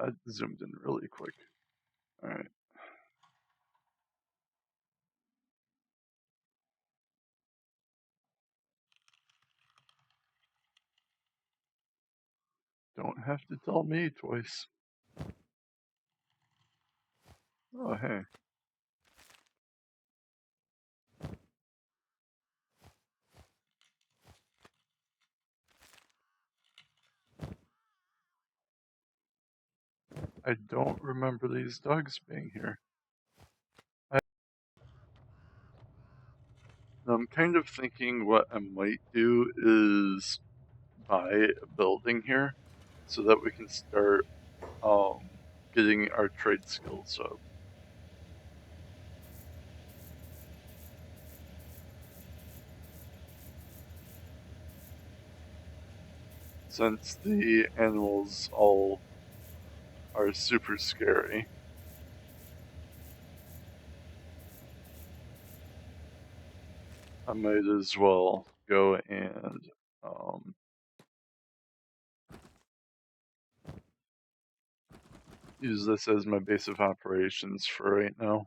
I zoomed in really quick. Alright. Don't have to tell me twice. Oh, hey. I don't remember these dogs being here. I'm kind of thinking what I might do is buy a building here so that we can start getting our trade skills up. Since the animals all are super scary. I might as well go and use this as my base of operations for right now.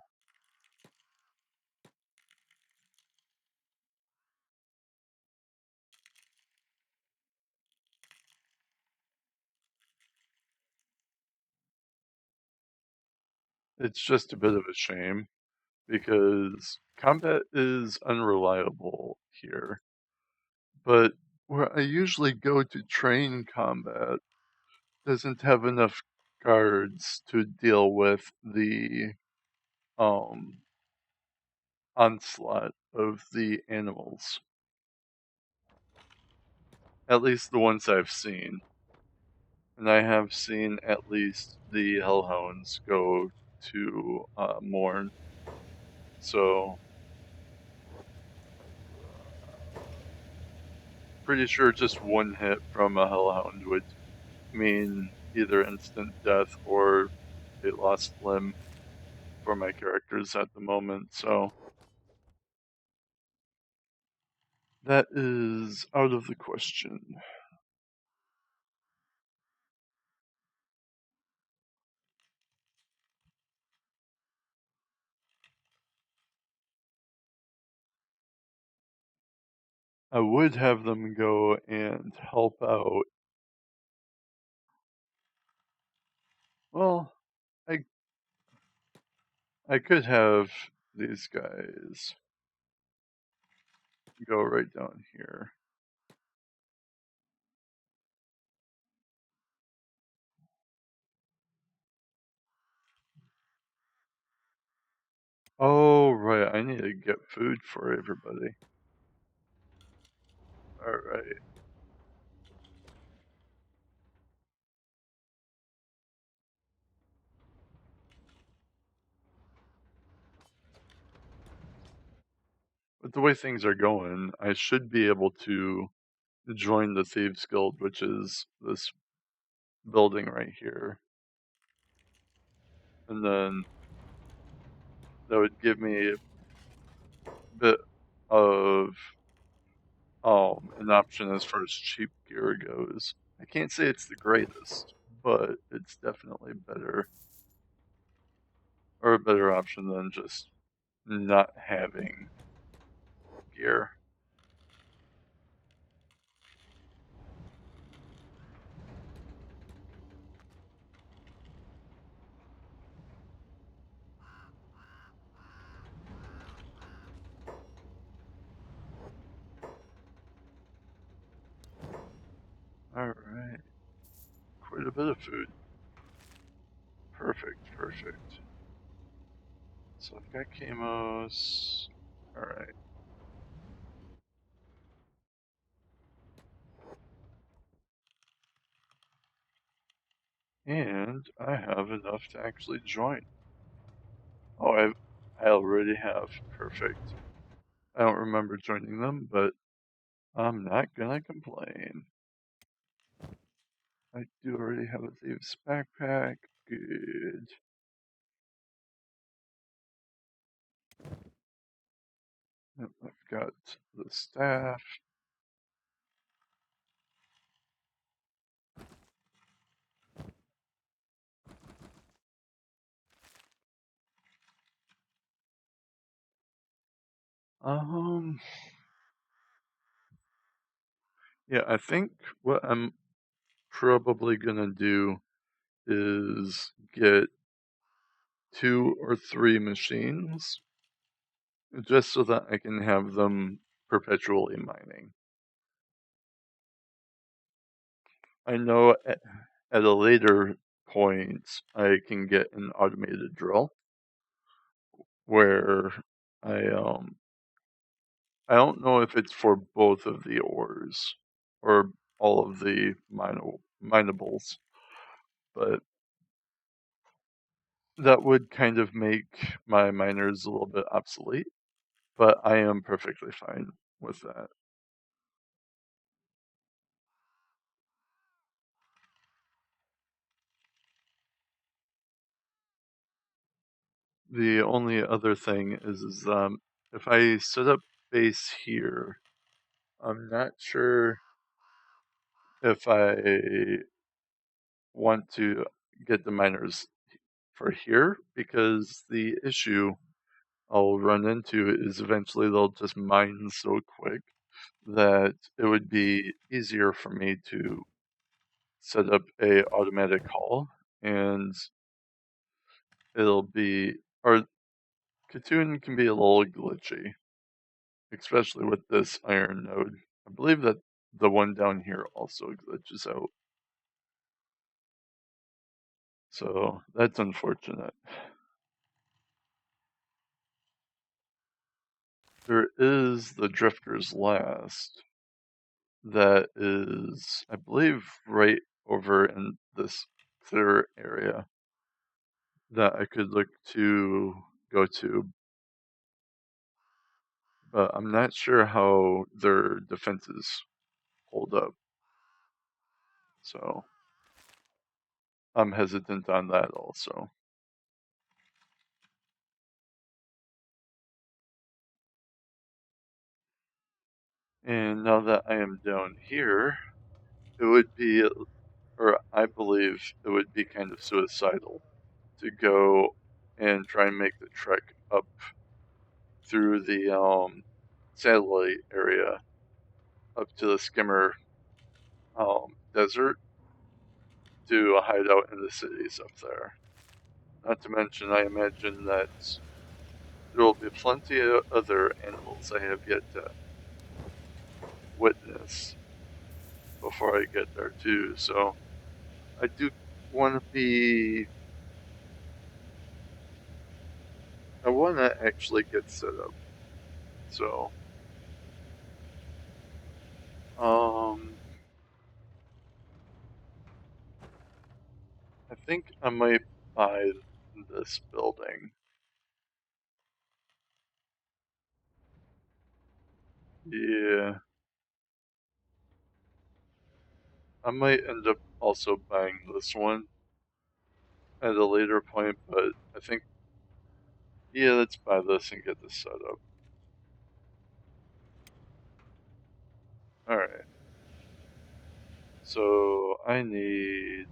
It's just a bit of a shame because combat is unreliable here. But where I usually go to train combat doesn't have enough guards to deal with the onslaught of the animals. At least the ones I've seen. And I have seen at least the Hellhounds go to mourn. So, pretty sure just one hit from a Hellhound would mean either instant death or a lost limb for my characters at the moment. So, that is out of the question. I would have them go and help out. Well, I could have these guys go right down here. Oh, right, I need to get food for everybody. Alright. With the way things are going, I should be able to join the Thieves Guild, which is this building right here. And then that would give me a bit of an option as far as cheap gear goes. I can't say it's the greatest, but it's definitely better. Or a better option than just not having gear. Alright. Quite a bit of food. Perfect, perfect. So I've got camos. Alright. And I have enough to actually join. Oh, I already have. Perfect. I don't remember joining them, but I'm not gonna complain. I do already have a thieves backpack. Good. Yep, I've got the staff. Um, yeah, I think what I'm probably gonna do is get 2 or 3 machines just so that I can have them perpetually mining. I know at a later point I can get an automated drill where I I don't know if it's for both of the ores or all of the minables, but that would kind of make my miners a little bit obsolete, but I am perfectly fine with that. The only other thing is if I set up base here, I'm not sure if I want to get the miners for here because the issue I'll run into is eventually they'll just mine so quick that it would be easier for me to set up a automatic haul and it'll be or Katoon can be a little glitchy, especially with this iron node. I believe that the one down here also glitches out. So that's unfortunate. There is the Drifter's Last that is, I believe, right over in this clear area that I could look to go to, but I'm not sure how their defenses hold up. So I'm hesitant on that also. And now that I am down here, it would be, or I believe it would be kind of suicidal to go and try and make the trek up through the satellite area up to the Skimmer desert to a hideout in the cities up there. Not to mention, I imagine that there will be plenty of other animals I have yet to witness before I get there too. So I do want to be. I want to actually get set up. So, um, I think I might buy this building. Yeah, I might end up also buying this one at a later point, but I think, yeah, let's buy this and get this set up. Alright. So I need.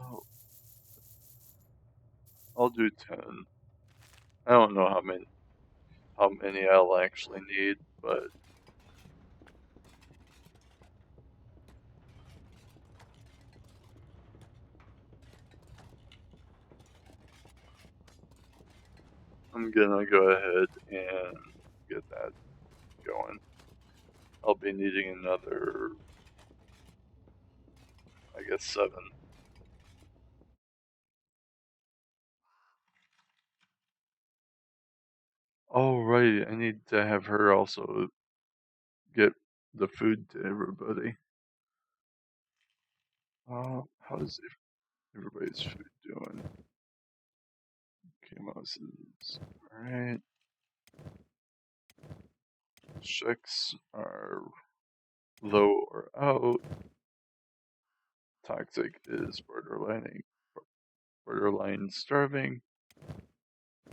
Oh, I'll do 10. I don't know how many I'll actually need, but I'm gonna go ahead and get that going. I'll be needing another, I guess, 7. Oh, right, I need to have her also get the food to everybody. How's everybody's food doing? Moses. Alright. Checks are low or out. Toxic is borderline starving.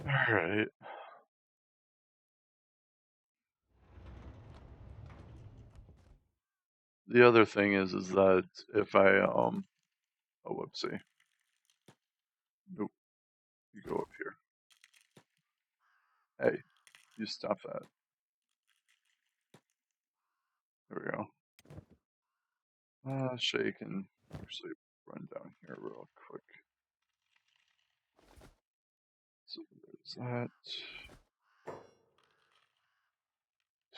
Alright. The other thing is that if I oh whoopsie. Nope. You go up here. Hey, you stop that. There we go. Shay can actually run down here real quick. So there's that.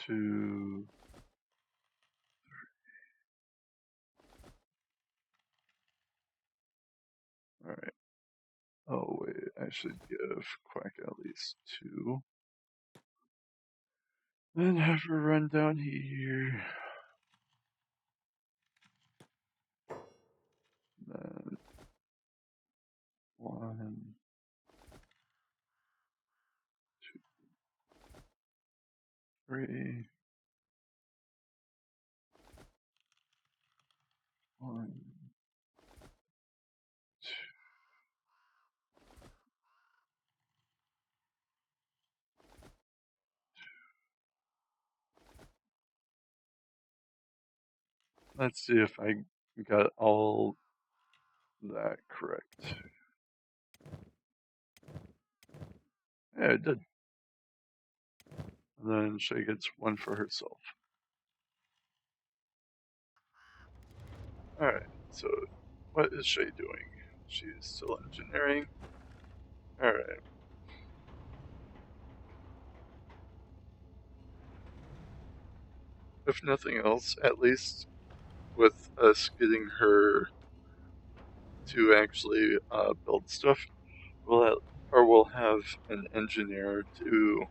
2, 3. Alright. Oh wait, I should give Quack at least 2. Then have her run down here. Then 1, 2, 3. 1, 2. Let's see if I got all that correct. Yeah, I did. And then Shay gets 1 for herself. Alright, so what is Shay doing? She's still engineering. Alright. If nothing else, at least with us getting her to actually build stuff, we'll have an engineer to...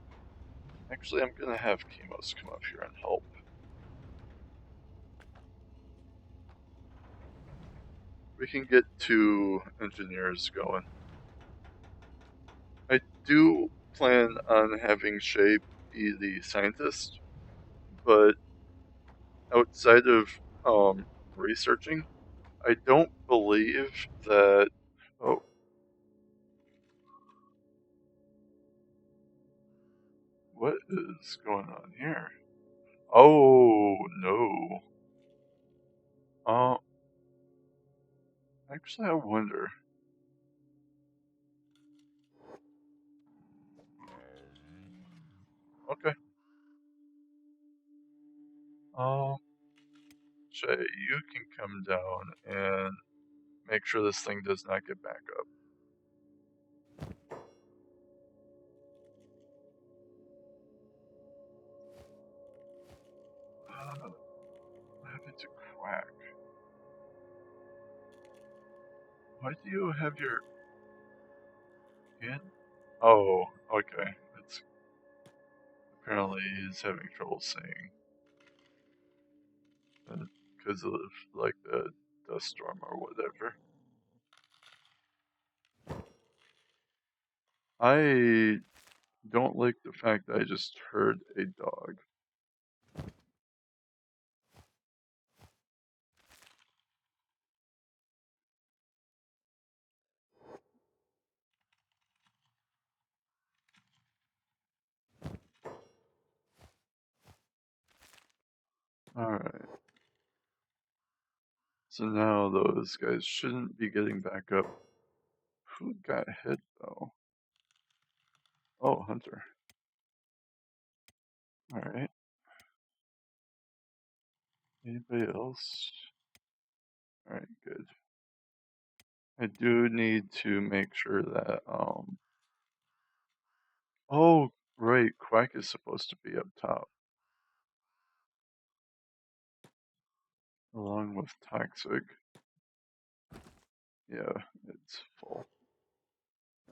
Actually, I'm gonna have Chemos come up here and help. We can get 2 engineers going. I do plan on having Shay be the scientist, but outside of researching, I don't believe that... Oh. What is going on here? Oh, no. Actually, I wonder. Okay. Shay, you can come down and make sure this thing does not get back up. What happened to Quack? Why do you have your hand? Oh, okay. It's apparently he's having trouble seeing because of like the dust storm or whatever. I don't like the fact that I just heard a dog. Alright. So now those guys shouldn't be getting back up. Who got hit though? Oh, Hunter. Alright. Anybody else? Alright, good. I do need to make sure that, oh, right, Quack is supposed to be up top. Along with Toxic. Yeah, it's full.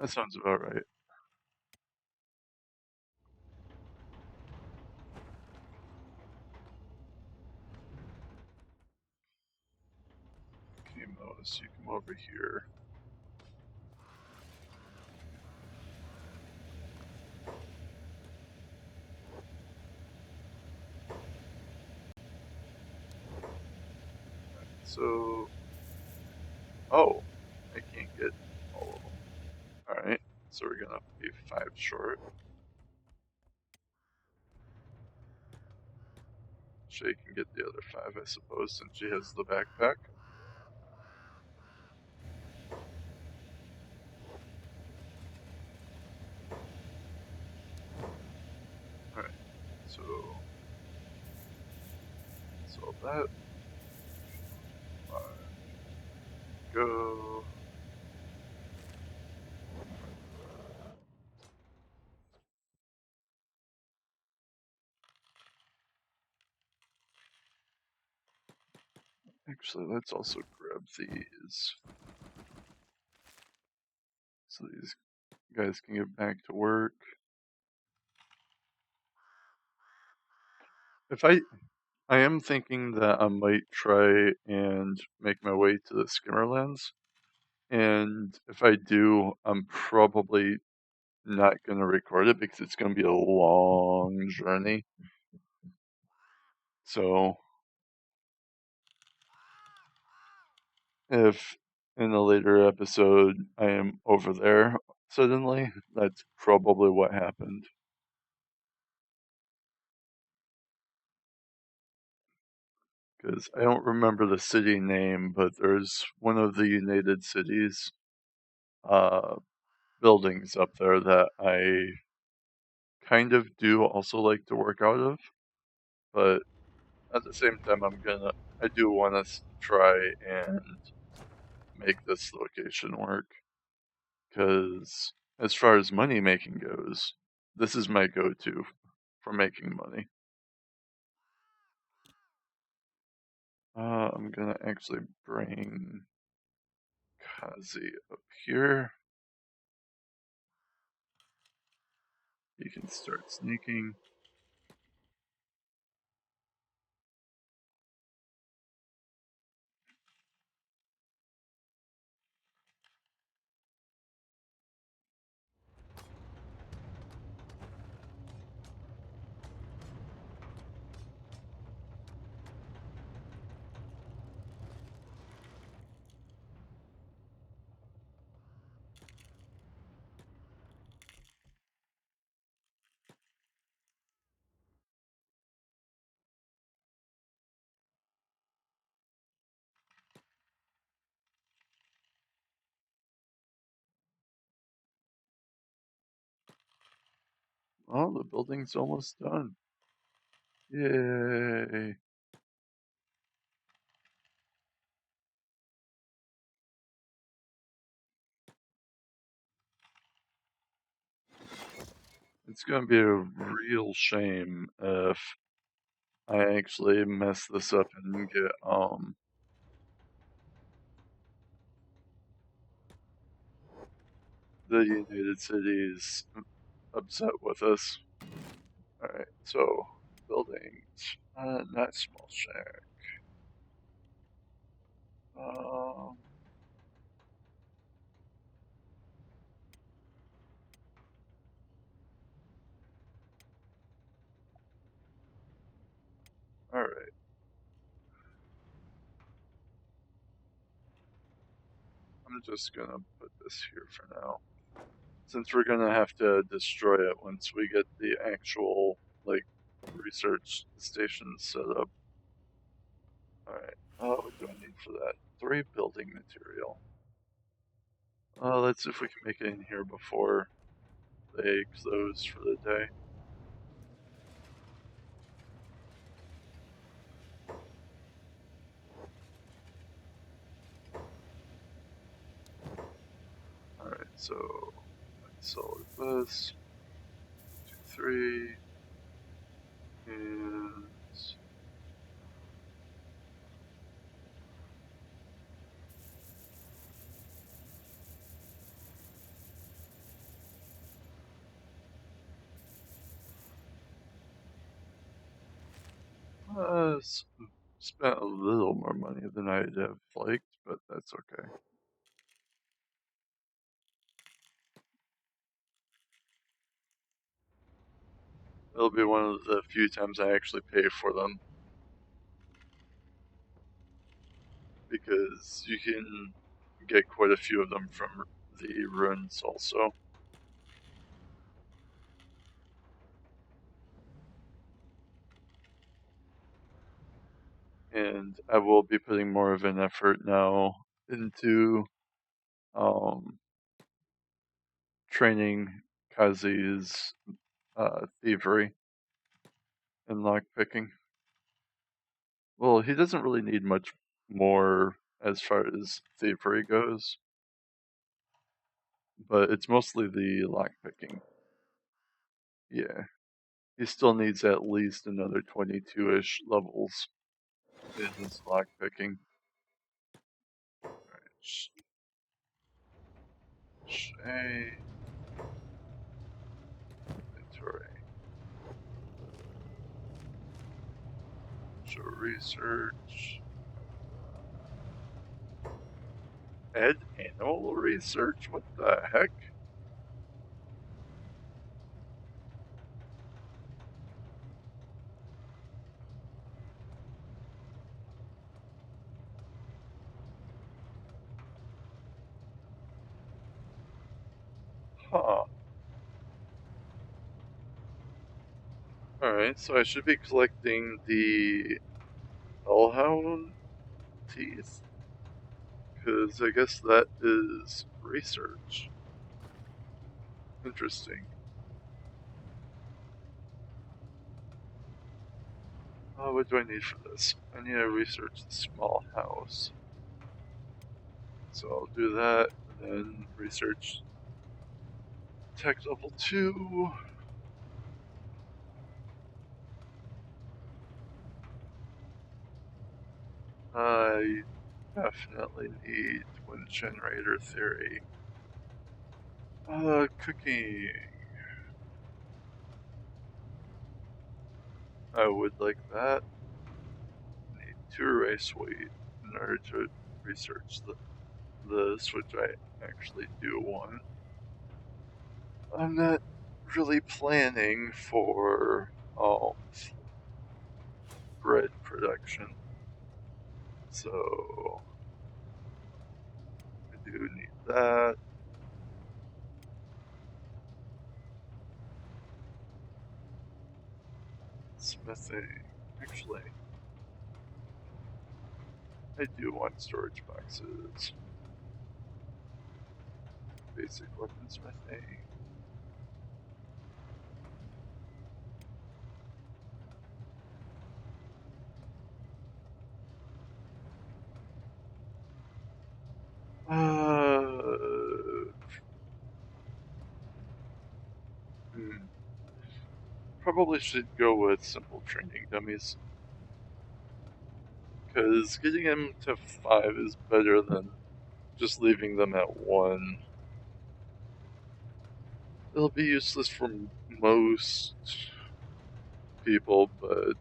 That sounds about right. Chemos, you come over here. So, oh, I can't get all of them. Alright, so we're gonna be 5 short. Shay can get the other 5, I suppose, since she has the backpack. so that go. Actually, let's also grab these so these guys can get back to work. If I am thinking that I might try and make my way to the Skimmerlands, and if I do, I'm probably not going to record it because it's going to be a long journey. So if in a later episode I am over there suddenly, that's probably what happened. Because I don't remember the city name, but there's one of the United Cities uh, buildings up there that I kind of do also like to work out of, but at the same time, I do want to try and make this location work, because as far as money making goes, this is my go-to for making money. I'm gonna actually bring Kazi up here. He can start sneaking. Oh, the building's almost done. Yay. It's gonna be a real shame if I actually mess this up and get the United Cities upset with us. Alright, so buildings. Not small shack. Um Alright. I'm just gonna put this here for now. Since we're gonna have to destroy it once we get the actual, like, research station set up. Alright. What do I need for that? 3 building material. Let's see if we can make it in here before they close for the day. Alright, so let's solve this. 2, 3. And spent a little more money than I'd have liked, but that's okay. It'll be one of the few times I actually pay for them, because you can get quite a few of them from the ruins also. And I will be putting more of an effort now into training Kazi's thievery. in lockpicking. Well, he doesn't really need much more as far as thievery goes, but it's mostly the lockpicking. Yeah. He still needs at least another 22-ish levels in his lockpicking. Alright. Shay. Inventory. Show research. Add animal research? What the heck? Huh. Alright, so I should be collecting the hellhound teeth, because I guess that is research. Interesting. What do I need for this? I need to research the small house. So I'll do that, and then research tech level 2. I definitely need twin generator theory. Cooking. I would like that. I need 2 erase weight in order to research this, which I actually do want. I'm not really planning for bread production, so I do need that. Smithing. Actually, I do want storage boxes. Basic weaponsmithing. Probably should go with simple training dummies, because getting them to 5 is better than just leaving them at 1. It'll be useless for most people, but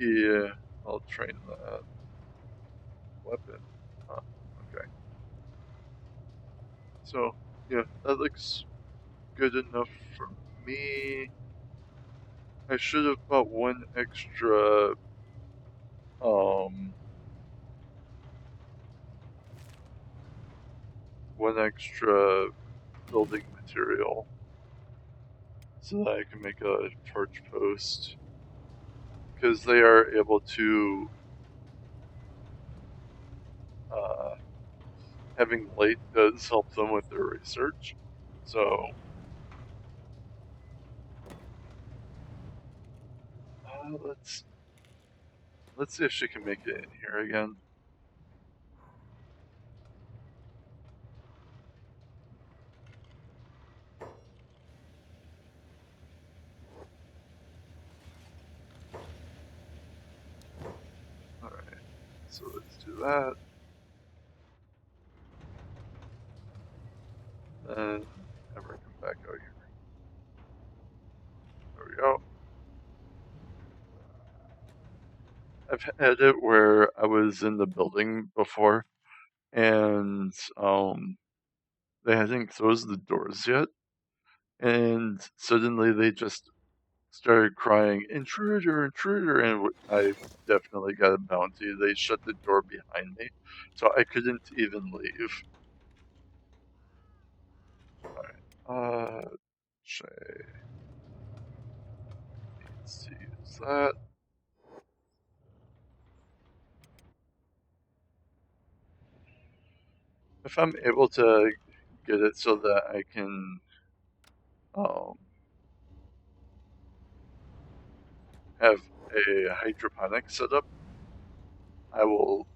yeah, I'll train that. Weapon. Huh, okay. So, yeah, that looks good enough for me. I should have bought one extra, building material so that I can make a torch post, because they are able to, having light does help them with their research. So, let's see if she can make it in here again. Alright, so let's do that. And have her come back out here. There we go. I've had it where I was in the building before, and they hadn't closed the doors yet, and suddenly they just started crying, "Intruder, intruder," and I definitely got a bounty. They shut the door behind me, so I couldn't even leave. Alright, Shay needs to use that. If I'm able to get it so that I can have a hydroponic setup, I will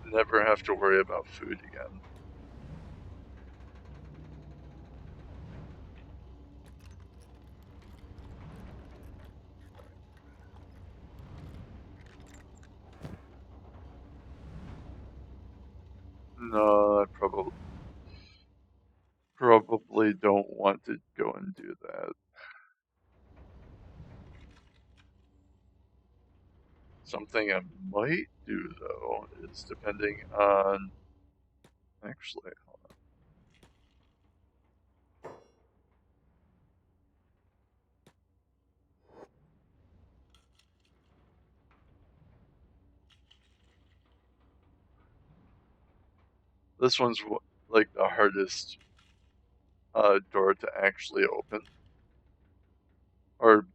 never have to worry about food again. No, I probably don't want to go and do that. Something I might do, though, is depending on... Actually, hold on. This one's like the hardest door to actually open. Or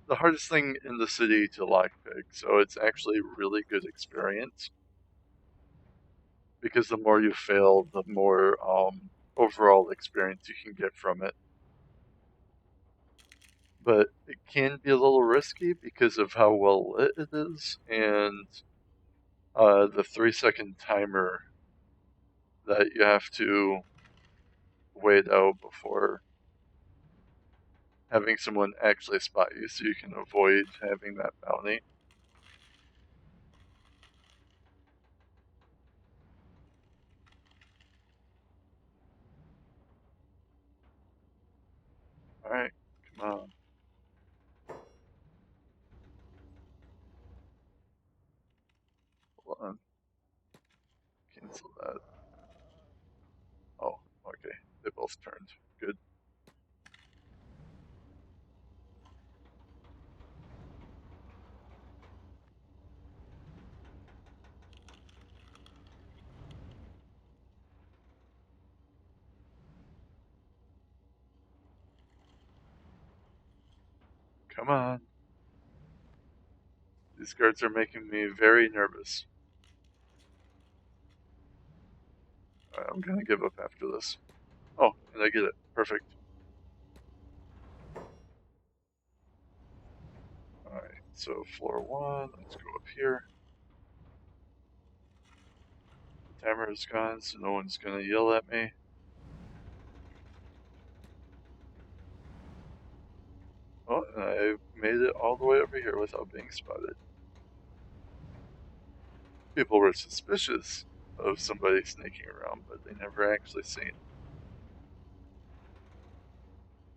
the hardest thing in the city to lockpick, so it's actually a really good experience. Because the more you fail, the more overall experience you can get from it. But it can be a little risky because of how well lit it is, and the 3-second timer that you have to wait out before having someone actually spot you so you can avoid having that bounty. Alright, come on. Hold on. Cancel that. Oh, okay. They both turned. Good. Come on. These guards are making me very nervous. Alright, I'm gonna give up after this. Oh, and I get it. Perfect. Alright, so floor 1, let's go up here. The timer is gone, so no one's gonna yell at me. Oh, and I made it all the way over here without being spotted. People were suspicious of somebody sneaking around, but they never actually seen.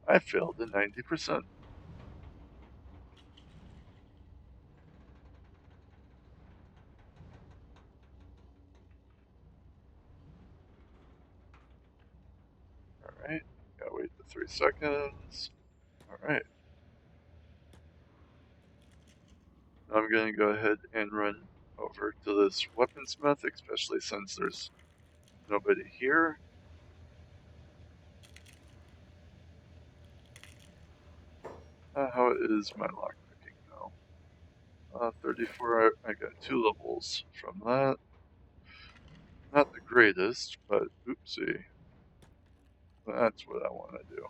I failed at 90%. Alright, gotta wait the 3 seconds. Alright. Now I'm gonna go ahead and run over to this weaponsmith, especially since there's nobody here. How is my lockpicking now? 34, I got 2 levels from that. Not the greatest, but oopsie. That's what I want to do.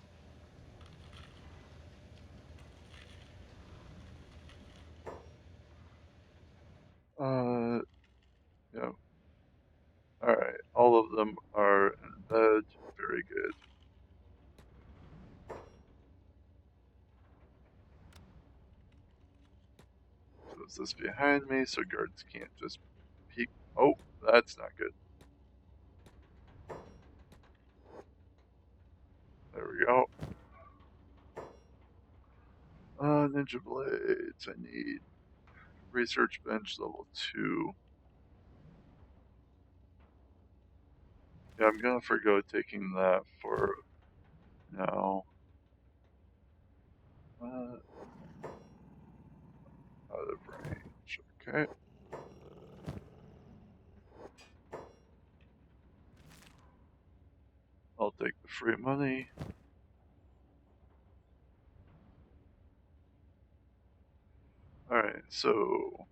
Yeah. Alright, all of them are in bed. Very good. So is this behind me so guards can't just peek? Oh, that's not good. There we go. Ninja blades. I need research bench level 2. Yeah, I'm gonna forgo taking that for now. Out of range. Okay. I'll take the free money. Alright, so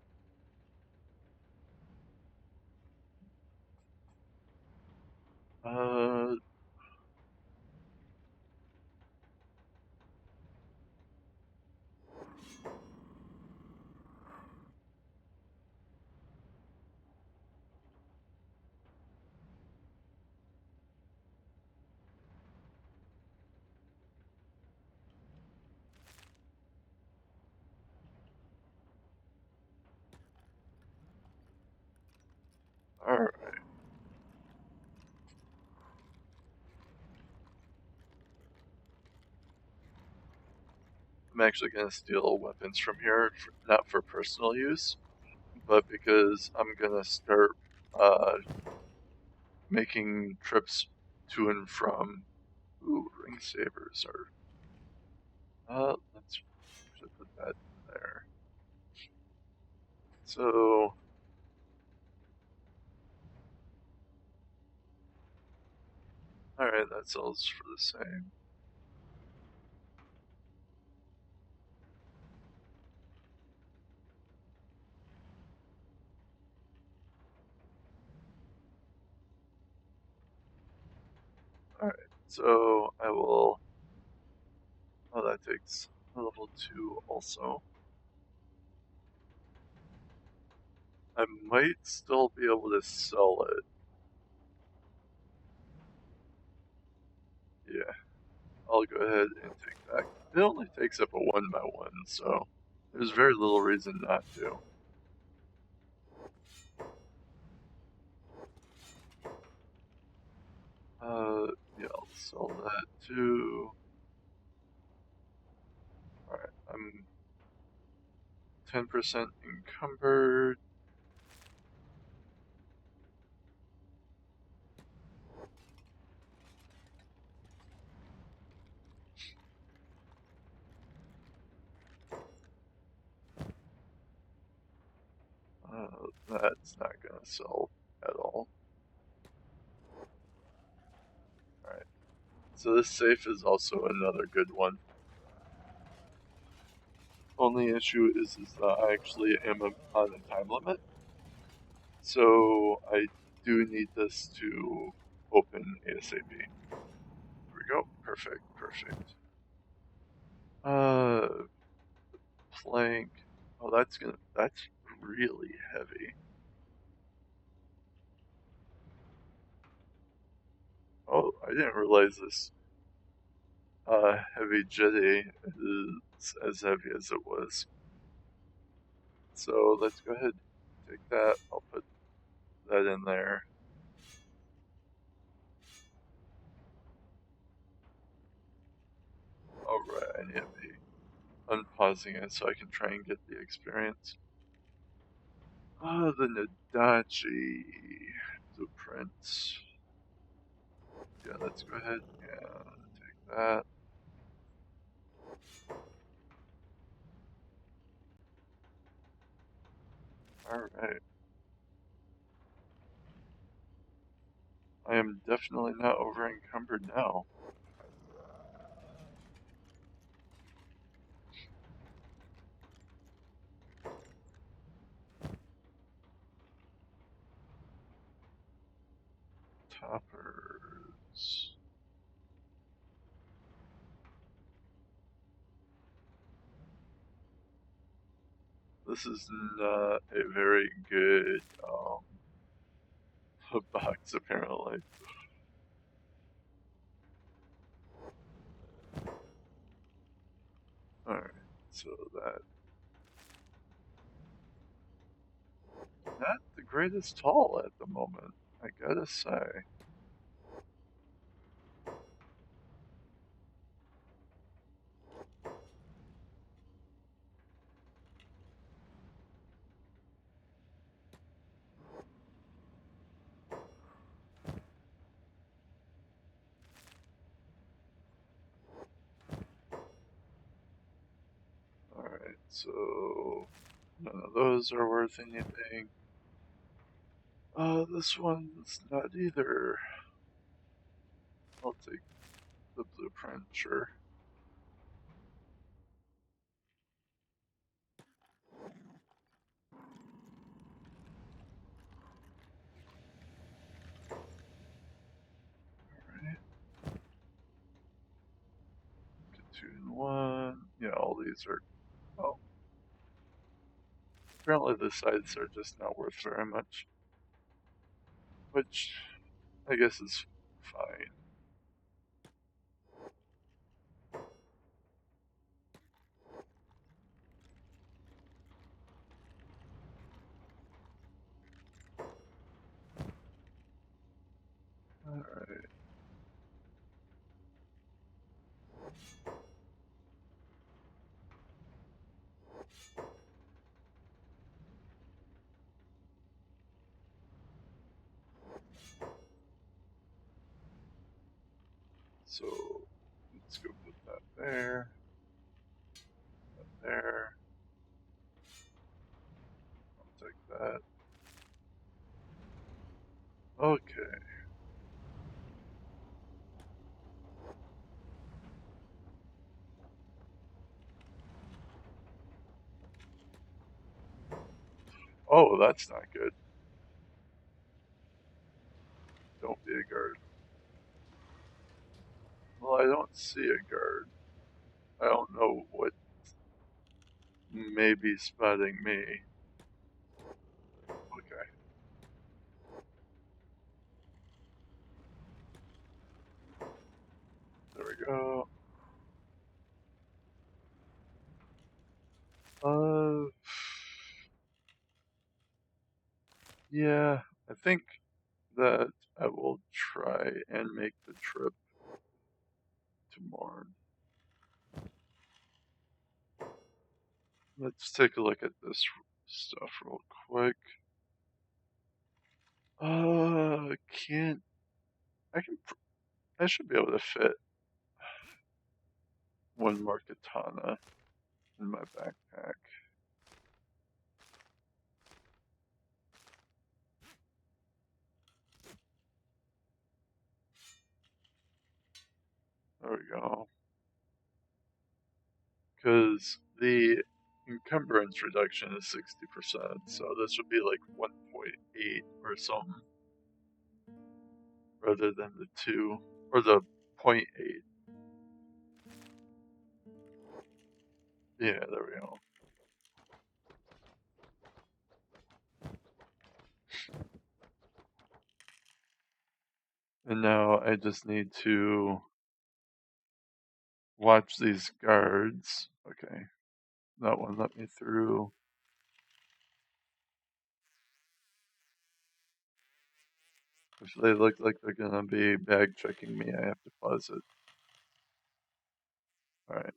I'm actually going to steal weapons from here, not for personal use, but because I'm going to start making trips to and from. Ooh, ring sabers are. Let's put that in there. So. Alright, that sells for the same. Alright, so I will. Oh, that takes a level 2 also. I might still be able to sell it. Yeah, I'll go ahead and take that. It only takes up a 1x1, so there's very little reason not to. Yeah, I'll sell that too. Alright, I'm 10% encumbered. That's not gonna sell at all. Alright, so this safe is also another good one. Only issue is that I actually am on a time limit, so I do need this to open ASAP. Here we go. Perfect, perfect. Plank. Oh, that's really heavy. Oh, I didn't realize this heavy jetty is as heavy as it was. So let's go ahead and take that. I'll put that in there. Alright, I need to be unpausing it so I can try and get the experience. Oh, the Nadachi blueprints. Yeah, let's go ahead and take that. Alright. I am definitely not over encumbered now. Toppers. This is not a very good box, apparently. Alright, so that. Not the greatest haul at the moment, I gotta say. Alright, so none of those are worth anything. This one's not either. I'll take the blueprint, sure. Alright. Platoon 1. Yeah, all these are. Oh. Apparently the Scythes are just not worth very much. Which I guess is fine. Alright. So let's go put that there. That there. I'll take that. Okay. Oh, that's not good. Don't be a guard. Well, I don't see a guard. I don't know what may be spotting me. Okay. There we go. Yeah, I think that I will try and make the trip to Morn. Let's take a look at this stuff real quick. Can't I can I should be able to fit one more katana in my backpack. There we go. Because the encumbrance reduction is 60%, so this would be like 1.8 or something, rather than the 2 or the 0.8. Yeah, there we go. And now I just need to watch these guards. Okay, that one let me through. If they look like they're gonna be bag checking me, I have to pause it. Alright.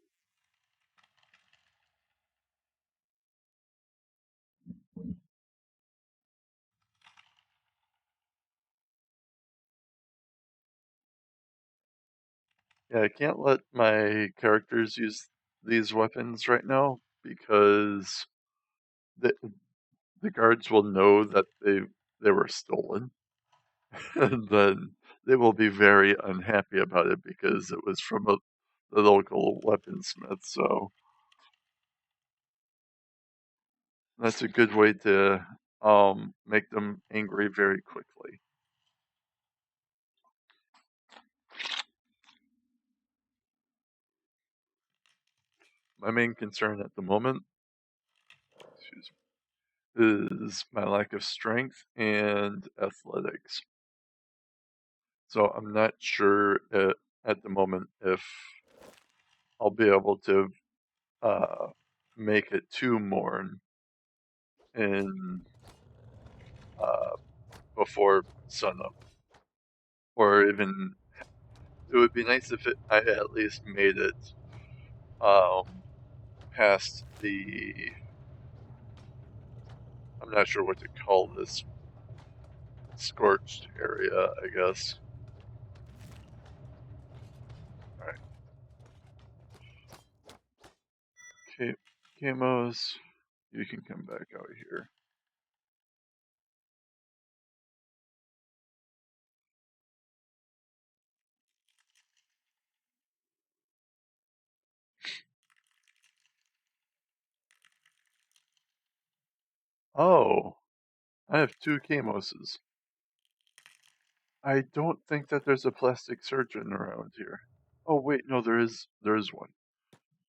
Yeah, I can't let my characters use these weapons right now because the guards will know that they were stolen, and then they will be very unhappy about it because it was from the local weaponsmith. So that's a good way to make them angry very quickly. My main concern at the moment, excuse me, is my lack of strength and athletics. So I'm not sure at the moment if I'll be able to make it to Morn in before sunup, or even it would be nice if I at least made it um, past the. I'm not sure what to call this scorched area, I guess. All right. Okay, camos, you can come back out here. Oh, I have 2 camoses. I don't think that there's a plastic surgeon around here. Oh wait, no, there is one.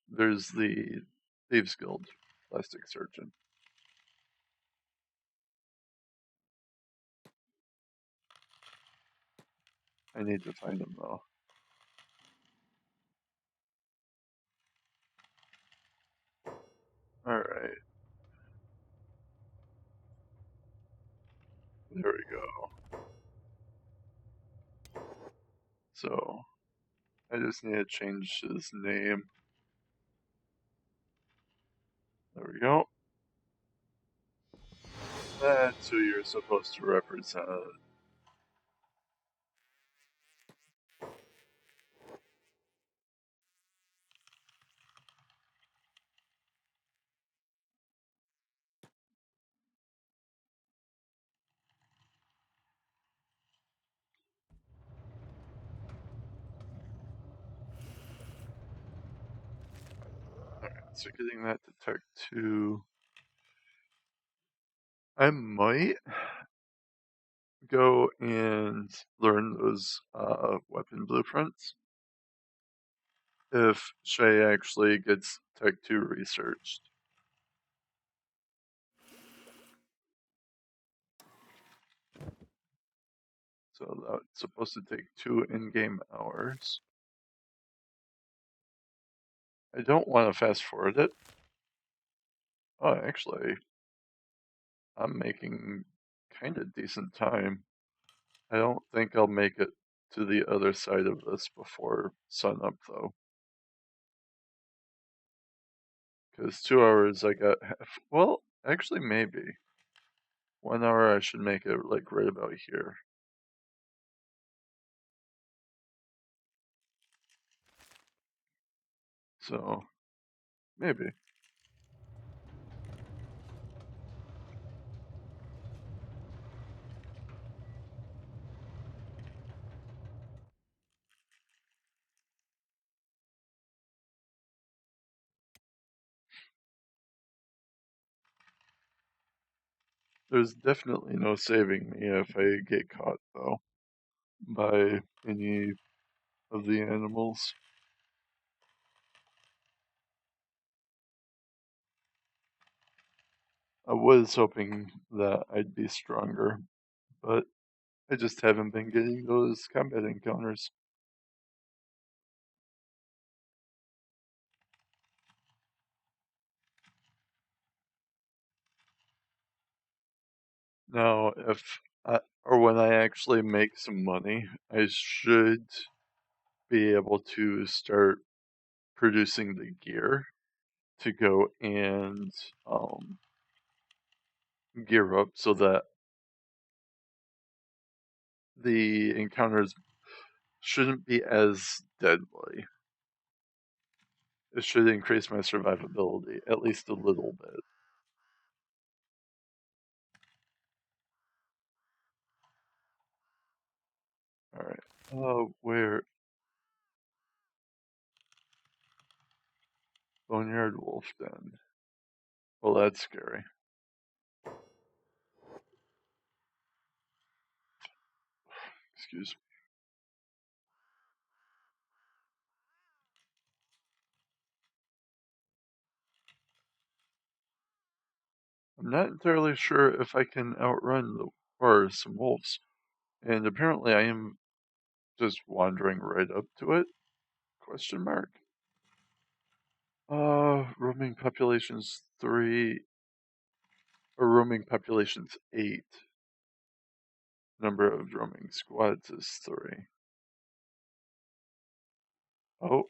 There's the Thieves Guild plastic surgeon. I need to find him though. Alright. There we go. So, I just need to change his name. There we go. That's who you're supposed to represent. so getting that to Tech 2. I might go and learn those weapon blueprints if Shay actually gets Tech 2 researched. So that's supposed to take 2 in-game hours. I don't want to fast forward it. Oh, actually, I'm making kind of decent time. I don't think I'll make it to the other side of this before sunup, though. Because 2 hours I got half. Well, actually, maybe. 1 hour I should make it, like, right about here. So, maybe. There's definitely no saving me if I get caught, though, by any of the animals. I was hoping that I'd be stronger, but I just haven't been getting those combat encounters. Now, or when I actually make some money, I should be able to start producing the gear to go and gear up so that the encounters shouldn't be as deadly. It should increase my survivability at least a little bit. Alright. Where? Boneyard Wolf Den. Well, that's scary. Excuse me. I'm not entirely sure if I can outrun some wolves, and apparently I am just wandering right up to it? Question mark. Roaming populations 3, or roaming populations 8. Number of roaming squads is 3. Oh.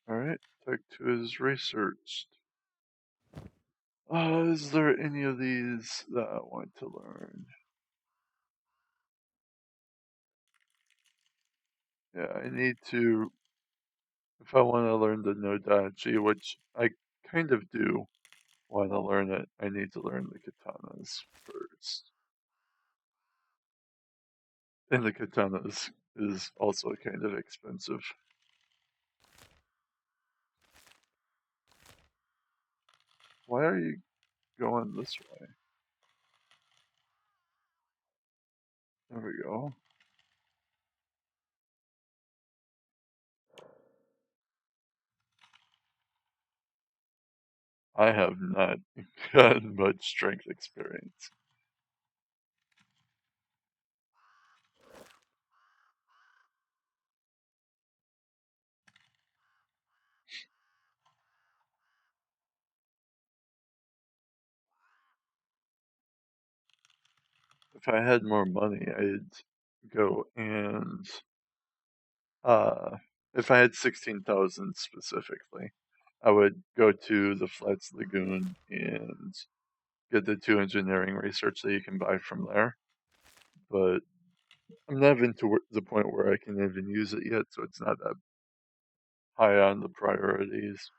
Alright, Tech 2 is researched. Is there any of these that I want to learn? Yeah, I need to, if I want to learn the Nodachi, which I kind of do want to learn it, I need to learn the katanas first. And the katanas is also kind of expensive. Why are you going this way? There we go. I have not gotten much strength experience. If I had more money, I'd go and if I had 16,000 specifically, I would go to the Flats Lagoon and get the 2 engineering research that you can buy from there. But I'm not even to the point where I can even use it yet, so it's not that high on the priorities.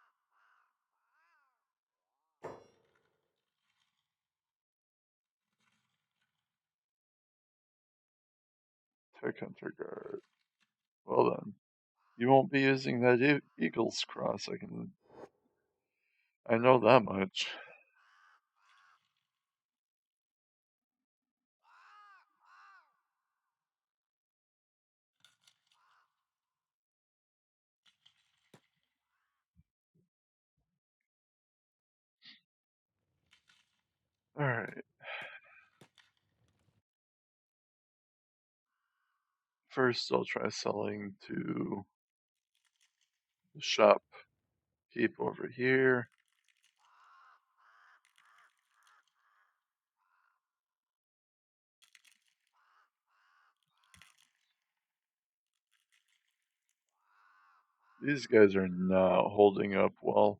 Tech Hunter Guard. Well then, you won't be using that Eagle's Cross. I know that much. Alright. First, I'll try selling to the shopkeep over here. These guys are not holding up well.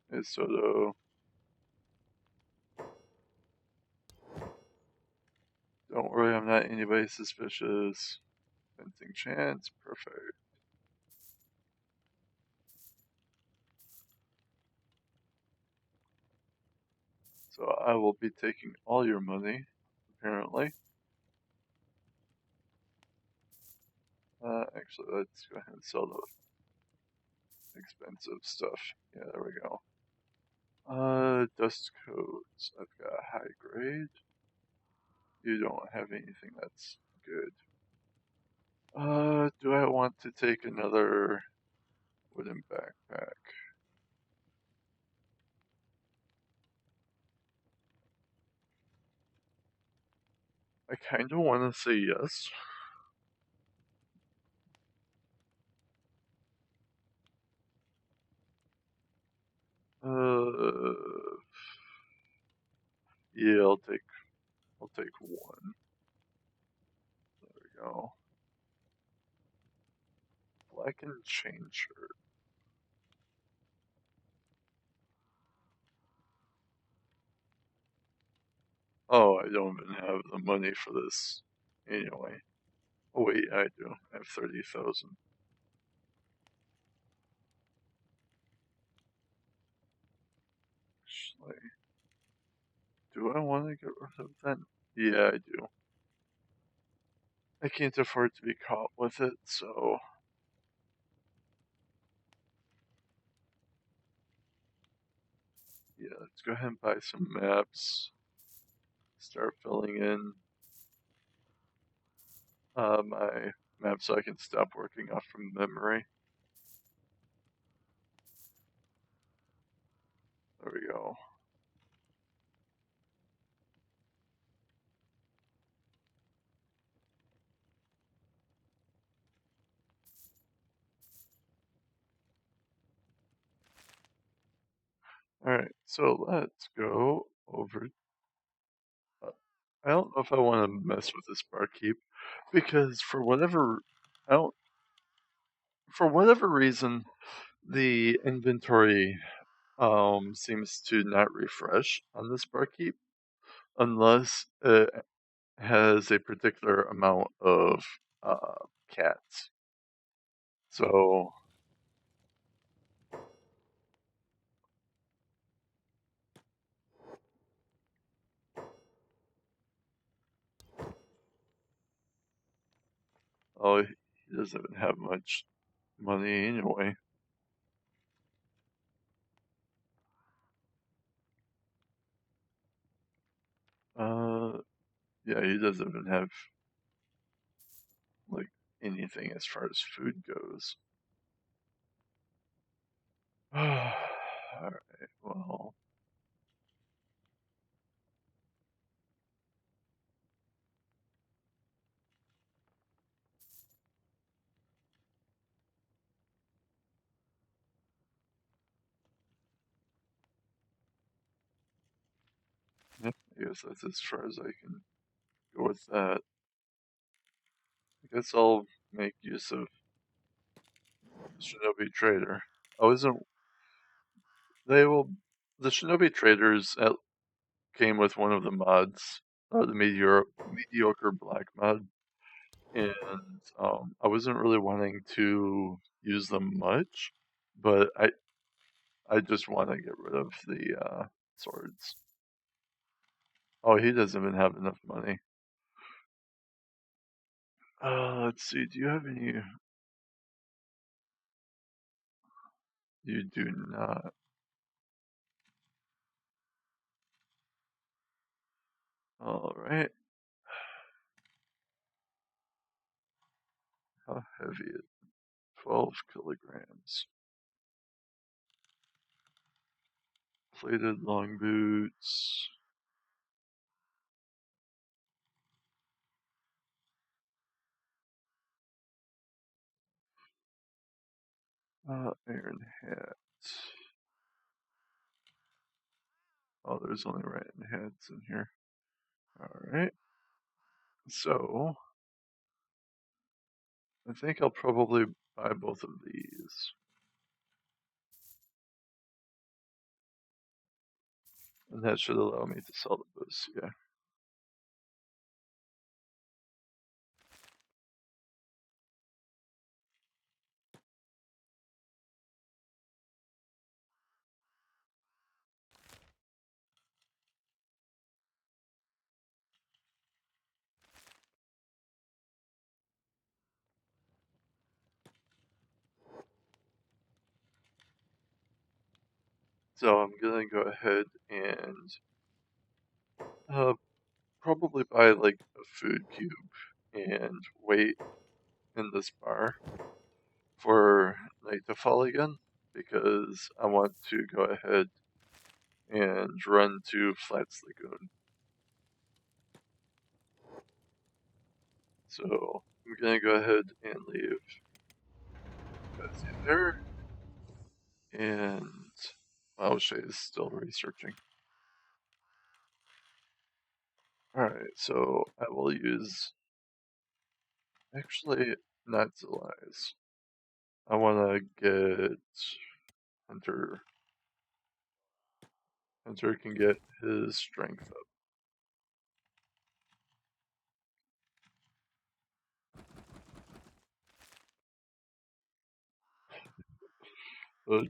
Hey, Soto. Don't worry, I'm not anybody suspicious. Fencing chance, perfect. So I will be taking all your money, apparently. Actually, let's go ahead and sell the expensive stuff. Yeah, there we go. Dust coats. I've got high grade. You don't have anything that's good. Do I want to take another wooden backpack? I kind of want to say yes. Uh, yeah, I'll take one. There we go. Black and chain shirt. Oh, I don't even have the money for this anyway. Oh wait, I do. I have 30,000. Actually, do I want to get rid of that? Yeah, I do. I can't afford to be caught with it, so yeah, let's go ahead and buy some maps. Start filling in my maps so I can stop working off from memory. There we go. Alright, so let's go over. I don't know if I want to mess with this barkeep because for whatever I don't, for whatever reason, the inventory seems to not refresh on this barkeep unless it has a particular amount of cats. So oh, he doesn't even have much money anyway. Yeah, he doesn't even have like anything as far as food goes. Alright, well. I guess that's as far as I can go with that. I guess I'll make use of the Shinobi Trader. I wasn't. They will. The Shinobi Traders came with one of the mods, the Mediocre Black mod, and I wasn't really wanting to use them much, but I just want to get rid of the swords. Oh, he doesn't even have enough money. Let's see. Do you have any? You do not. All right. How heavy is it? 12 kilograms. Plated long boots. Iron hat. Oh, there's only iron hats in here. Alright. So, I think I'll probably buy both of these. And that should allow me to sell the boost, yeah. So I'm gonna go ahead and probably buy like a food cube and wait in this bar for night to fall again because I want to go ahead and run to Flats Lagoon. So I'm gonna go ahead and leave Bessie there, and Shay is still researching. Alright, so I will use, actually, not Zelize. I want to get Hunter. Hunter can get his strength up.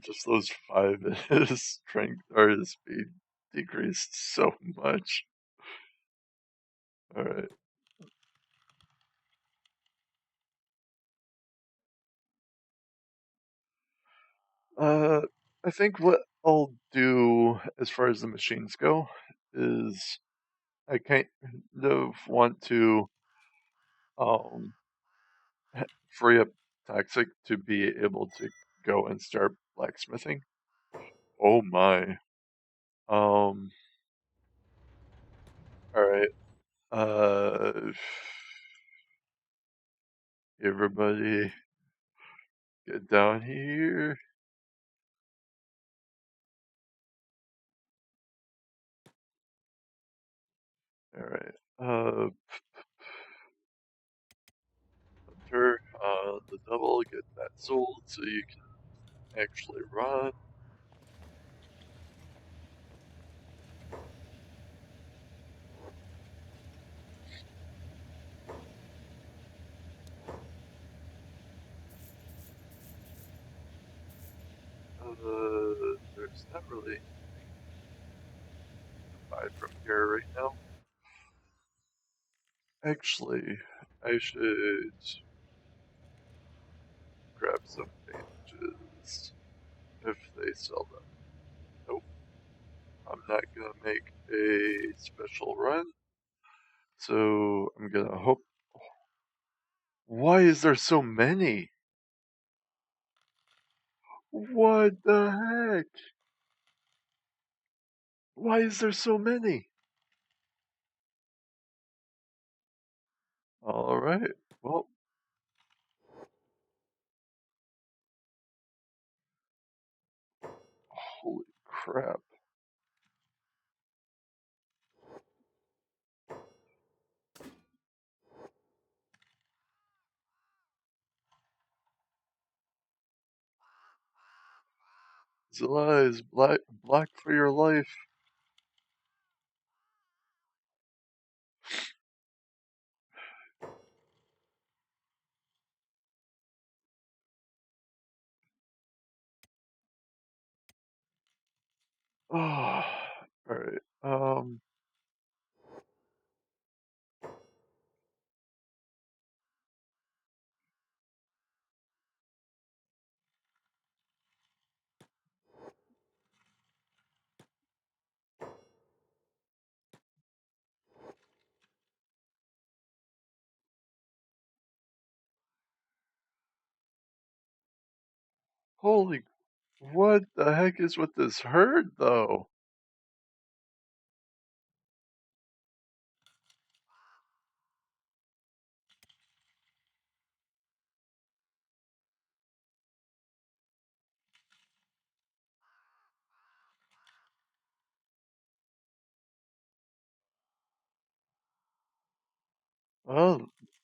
Just those 5 his strength or his speed decreased so much. Alright. I think what I'll do as far as the machines go is I kind of want to um, free up Toxic to be able to go and start blacksmithing. Oh my. Alright. Everybody get down here. Alright. Hunter, the double, get that sold so you can actually run. There's not really anything to buy from here right now. Actually, I should grab some bandages if they sell them. Nope. I'm not gonna make a special run. So I'm gonna hope. Why is there so many? What the heck? Why is there so many? Alright, well. Holy crap. Zelize, block for your life. Oh, alright. Holy, what the heck is with this herd, though?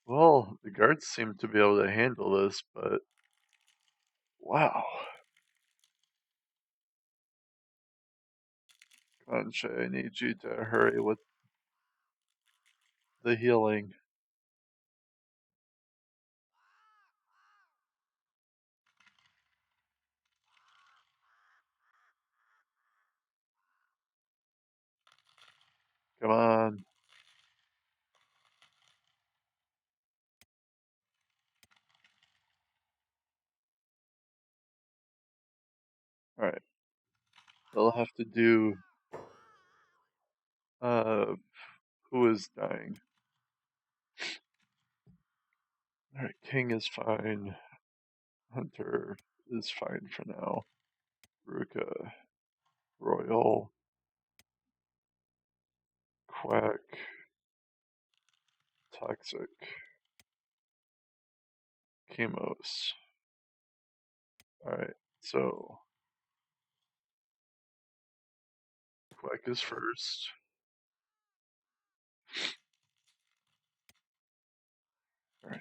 Well, the guards seem to be able to handle this, but wow. Kenshi, I need you to hurry with the healing. Come on. Alright. They'll have to do, who is dying? Alright, King is fine. Hunter is fine for now. Ruka, Royal, Quack, Toxic, Chemos. Alright, so Quack is first. Alright.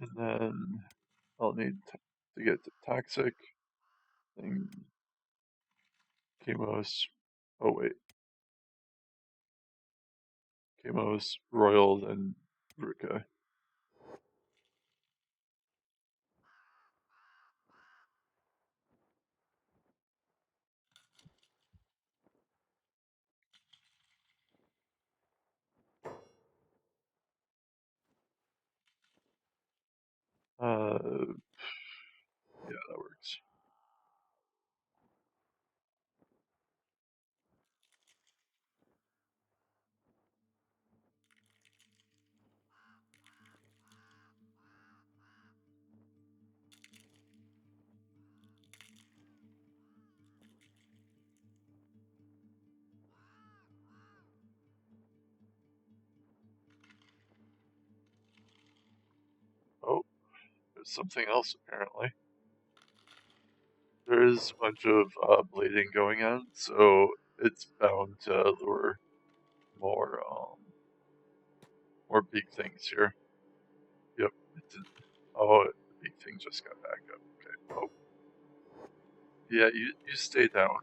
And then I'll need to get to Toxic, then Chemos. Oh wait. Chemos, Royal, then Ruka. Yeah, that works. Oh, there's something else apparently. There is a bunch of bleeding going on, so it's bound to lure more more big things here. Yep. Oh, the big thing just got back up. Okay. Oh, yeah. You stay down.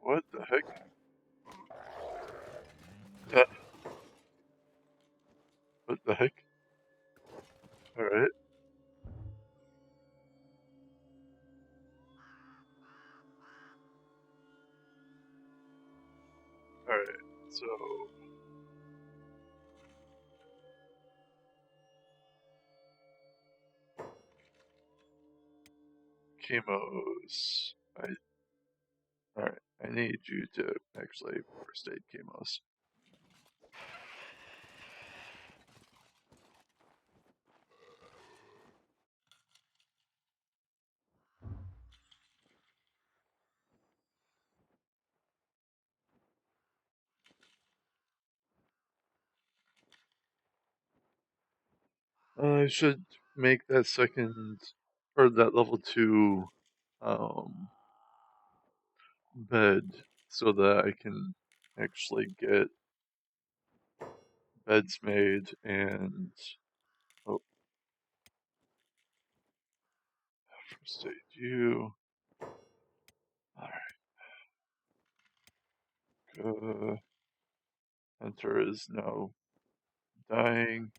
What the heck? What the heck? All right. All right. So Chemos. All right. I need you to actually first aid Chemos. I should make that second, or that level 2 bed so that I can actually get beds made and, oh, first aid you. Alright, Hunter is now dying.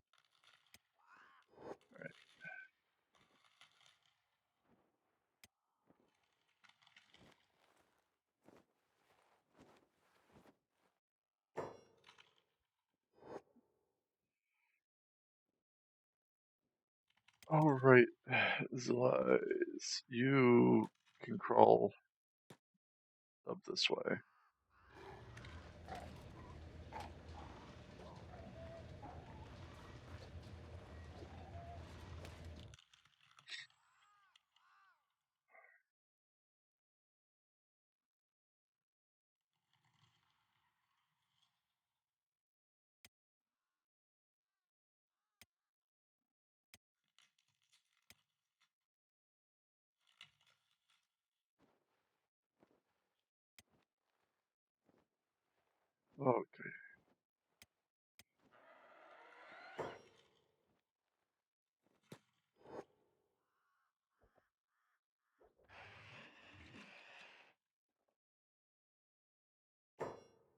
Alright, Zlies, you can crawl up this way. Okay.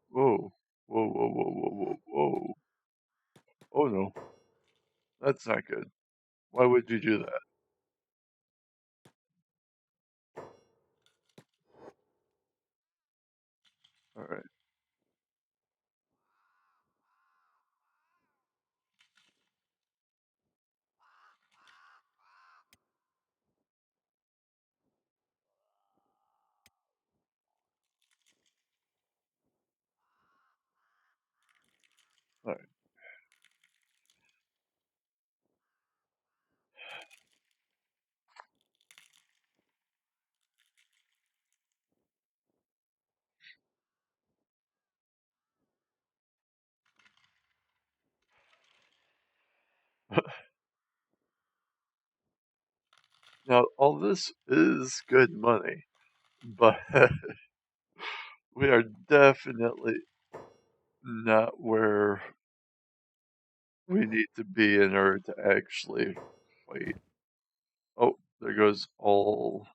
Whoa. Whoa, whoa, whoa, whoa, whoa, whoa. Oh no. That's not good. Why would you do that? Alright. Alright. Now, all this is good money, but we are definitely not where we need to be in order to actually fight. Oh, there goes all.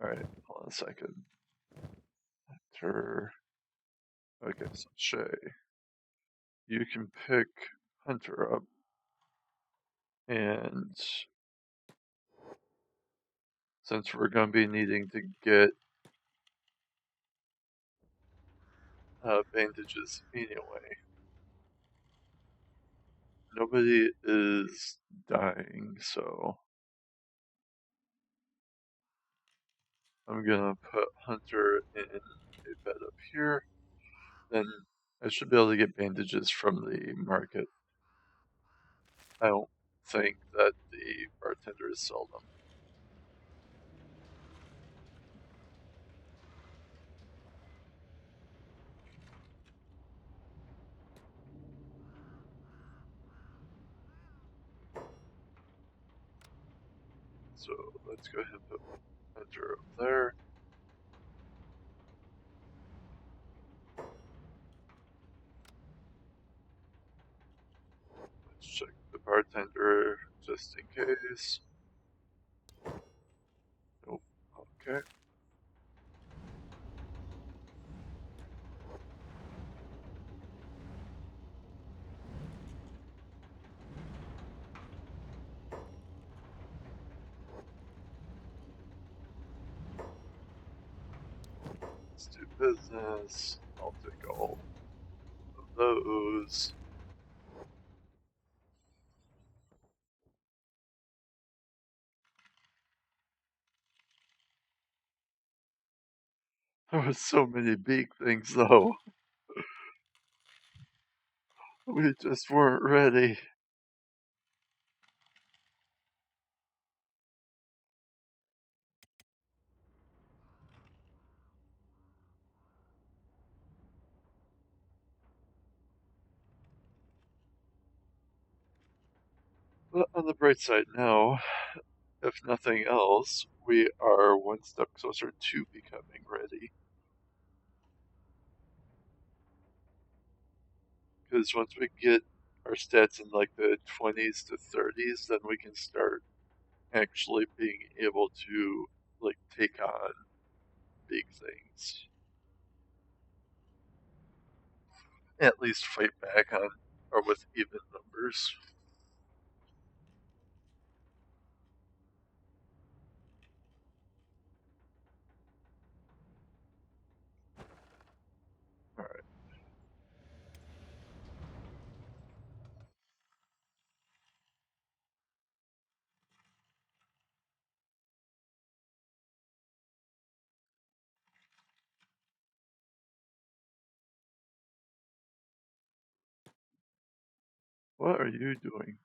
Alright, hold on a second. Hunter. Okay, so Shay, you can pick Hunter up, and since we're going to be needing to get bandages anyway, nobody is dying, so I'm gonna put Hunter in a bed up here. Then I should be able to get bandages from the market. I don't think that the bartenders sell them. So let's go ahead and put Hunter up there. Let's check the bartender just in case. Nope. Okay. Let's do business. I'll take all of those. There was so many big things though. We just weren't ready. But on the bright side now, if nothing else, we are one step closer to becoming ready. Because once we get our stats in like the 20s to 30s, then we can start actually being able to like take on big things. At least fight back on or with even numbers. Alright. What are you doing?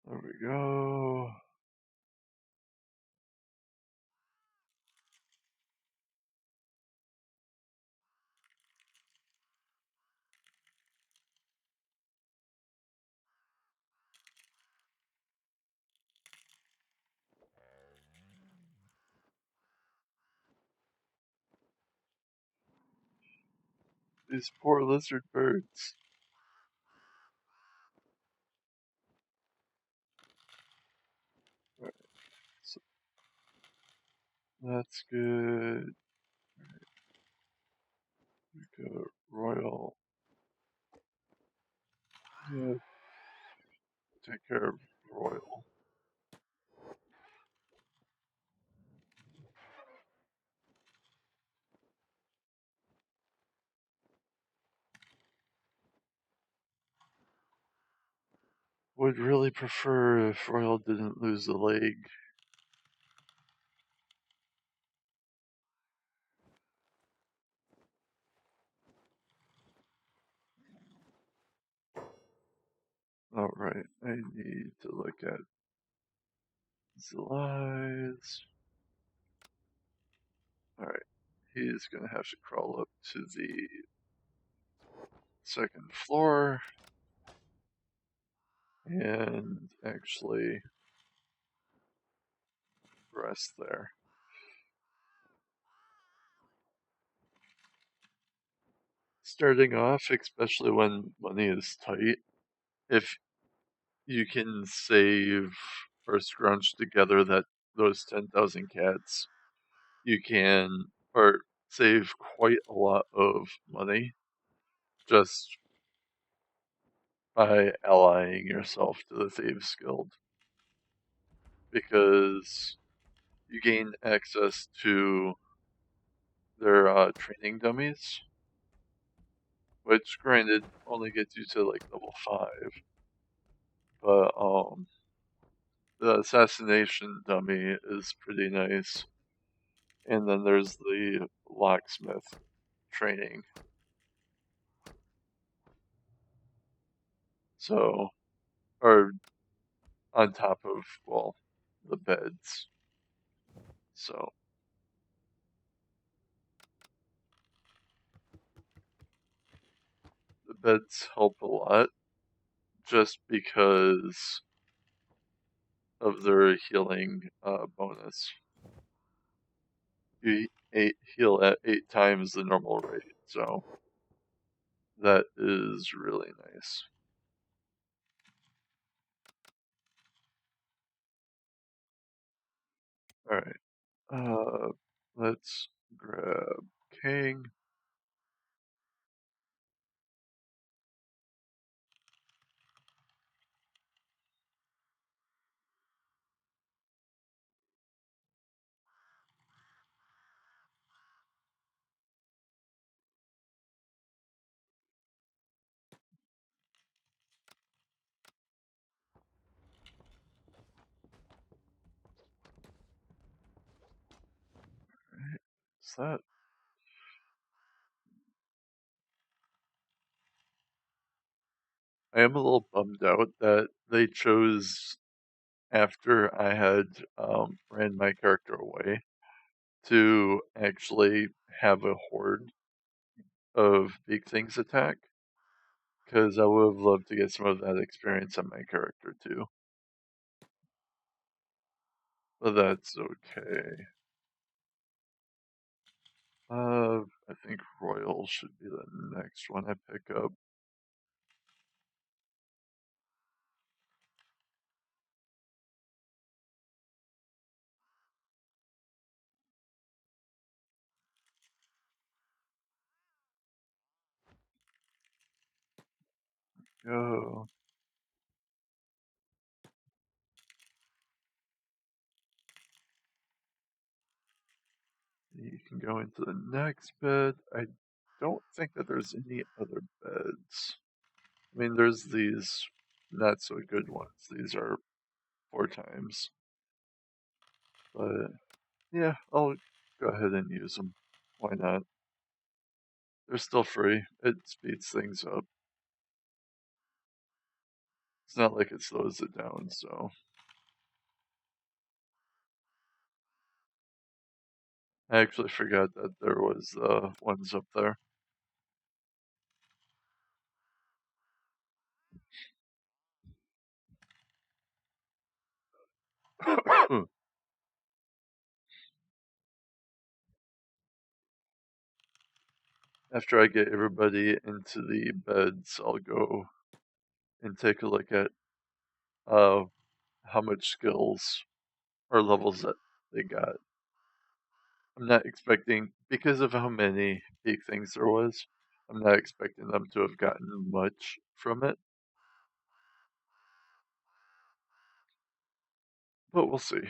There we go. These poor lizard birds. Alright, so that's good. We go Royal. Yeah, take care of Royal. Would really prefer if Royal didn't lose the leg. Alright, I need to look at Zelize. Alright, he's gonna have to crawl up to the second floor and actually rest there. Starting off, especially when money is tight, if you can save or scrunch together those 10,000 cats, you can or save quite a lot of money just by allying yourself to the Thieves Guild, because you gain access to their training dummies, which granted only gets you to like level 5, but the assassination dummy is pretty nice. And then there's the locksmith training. So, or on top of, well, the beds. So, the beds help a lot just because of their healing bonus. You heal at 8 times the normal rate, so that is really nice. Alright, let's grab King. Is that? I am a little bummed out that they chose, after I had ran my character away, to actually have a horde of big things attack, because I would have loved to get some of that experience on my character too. But that's okay. I think Royal should be the next one I pick up. Go. You can go into the next bed. I don't think that there's any other beds. I mean, there's these not so good ones. These are 4 times. But yeah, I'll go ahead and use them. Why not? They're still free. It speeds things up. It's not like it slows it down, so. I actually forgot that there was ones up there. After I get everybody into the beds, I'll go and take a look at how much skills or levels that they got. I'm not expecting, because of how many big things there was, I'm not expecting them to have gotten much from it. But we'll see.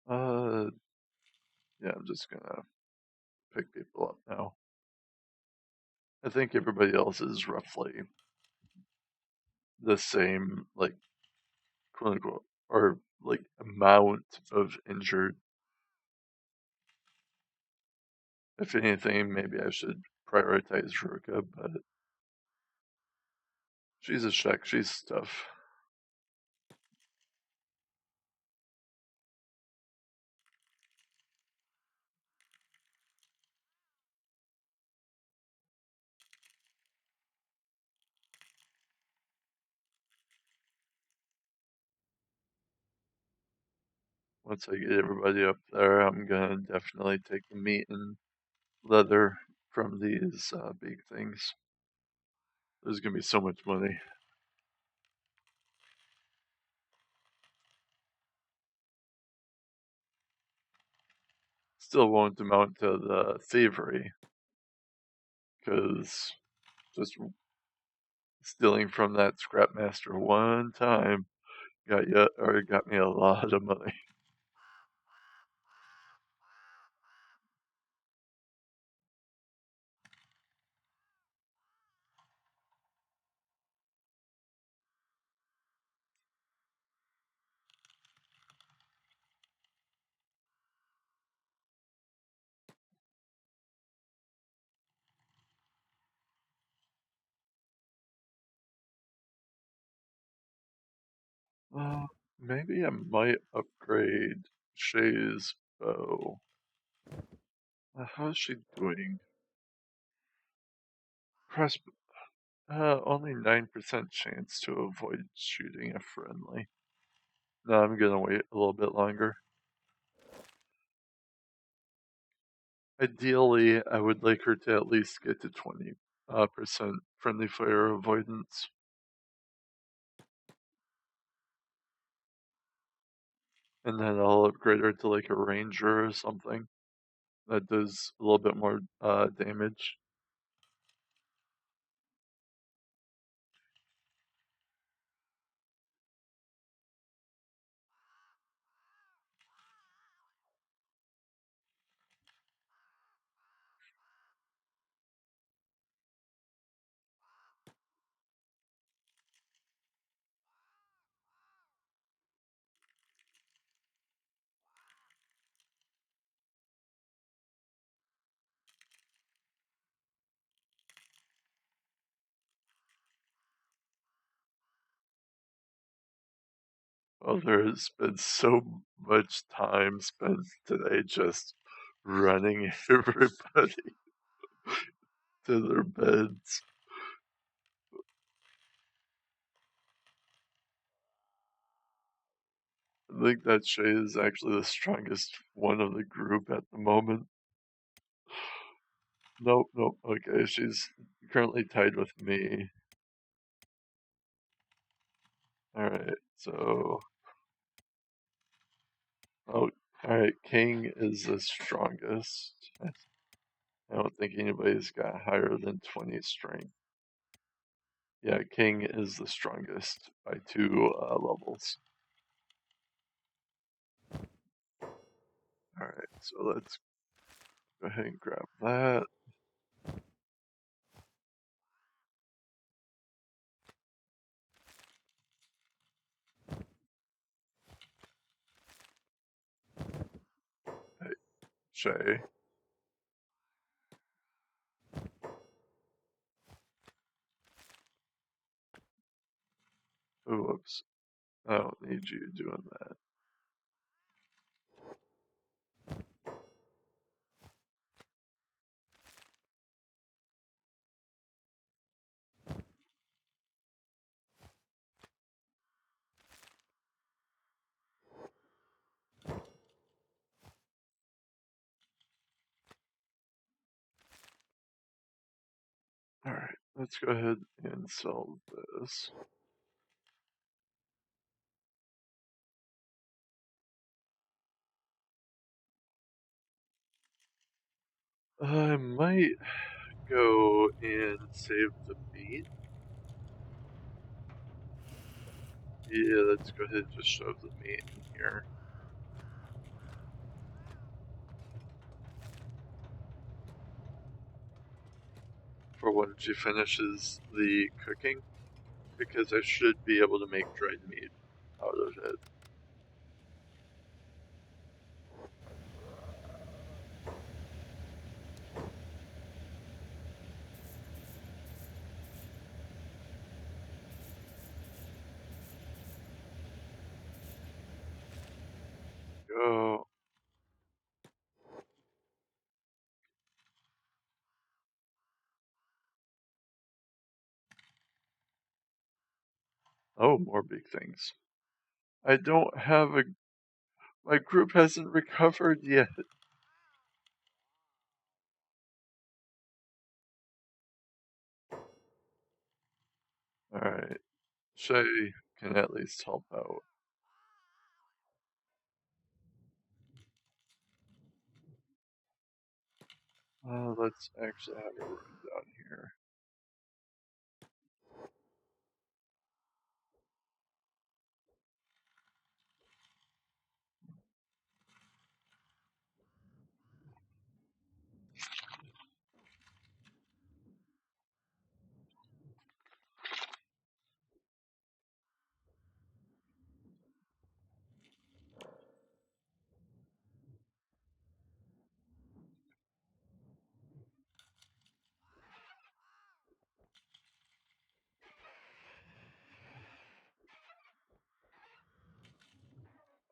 Uh, yeah, I'm just gonna pick people up now. I think everybody else is roughly the same, like, quote unquote, or like amount of injured. If anything, maybe I should prioritize Ruka, but she's a Shek, she's tough. Once I get everybody up there, I'm gonna definitely take the meat and leather from these big things. There's gonna be so much money. Still won't amount to the thievery, because just stealing from that scrapmaster one time got me a lot of money. Maybe I might upgrade Shay's bow. How's she doing? Press. Only 9% chance to avoid shooting a friendly. No, I'm gonna wait a little bit longer. Ideally, I would like her to at least get to 20% friendly fire avoidance. And then I'll upgrade her to like a ranger or something that does a little bit more damage. Oh, there's been so much time spent today just running everybody to their beds. I think that Shay is actually the strongest one of the group at the moment. Nope, nope. Okay, she's currently tied with me. Alright, so... Oh, alright, King is the strongest. I don't think anybody's got higher than 20 strength. Yeah, King is the strongest by 2 levels. Alright, so let's go ahead and grab that. Hey, Shay. Oh, whoops. I don't need you doing that. Alright, let's go ahead and solve this. I might go and save the meat. Yeah, let's go ahead and just shove the meat in here. For when she finishes the cooking, because I should be able to make dried meat out of it. Go. Oh, more big things. I don't have a... My group hasn't recovered yet. Alright. Shay can at least help out. Let's actually have a room down here.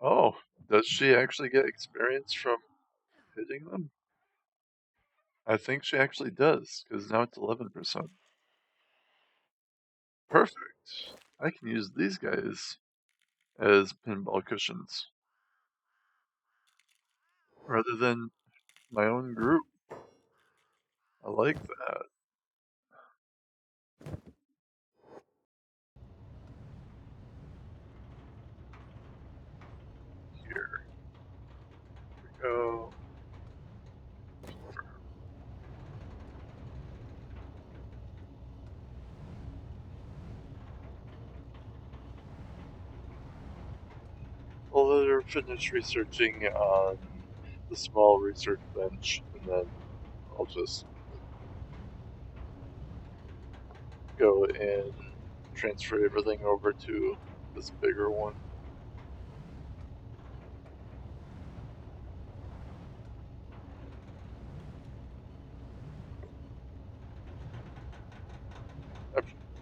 Oh, does she actually get experience from hitting them? I think she actually does, because now it's 11%. Perfect. I can use these guys as pinball cushions. Rather than my own group. I like that. Here we go. I'll let her finish researching on the small research bench, and then I'll just go and transfer everything over to this bigger one.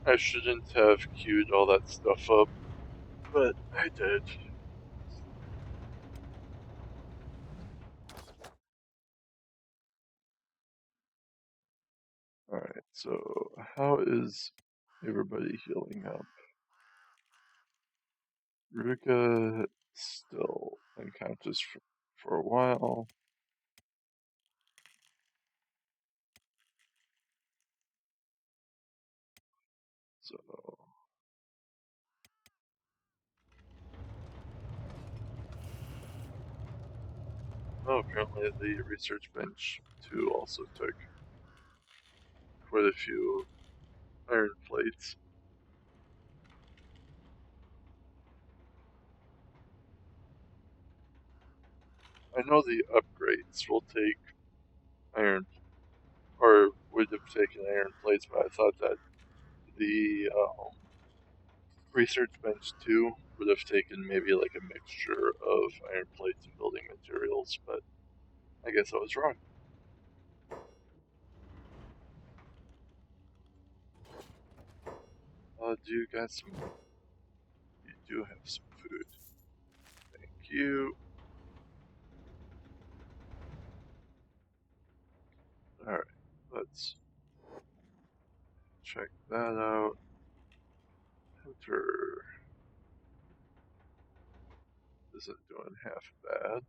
I shouldn't have queued all that stuff up. but I did. Alright, so how is everybody healing up? Ruka still unconscious for a while. So apparently the research bench too also took quite a few iron plates. I know the upgrades will take iron, or would have taken iron plates, but I thought that the research bench too would have taken maybe like a mixture of iron plates and building materials, but I guess I was wrong. Do you got some? You do have some food. Thank you. Alright, let's check that out. Hunter isn't doing half bad.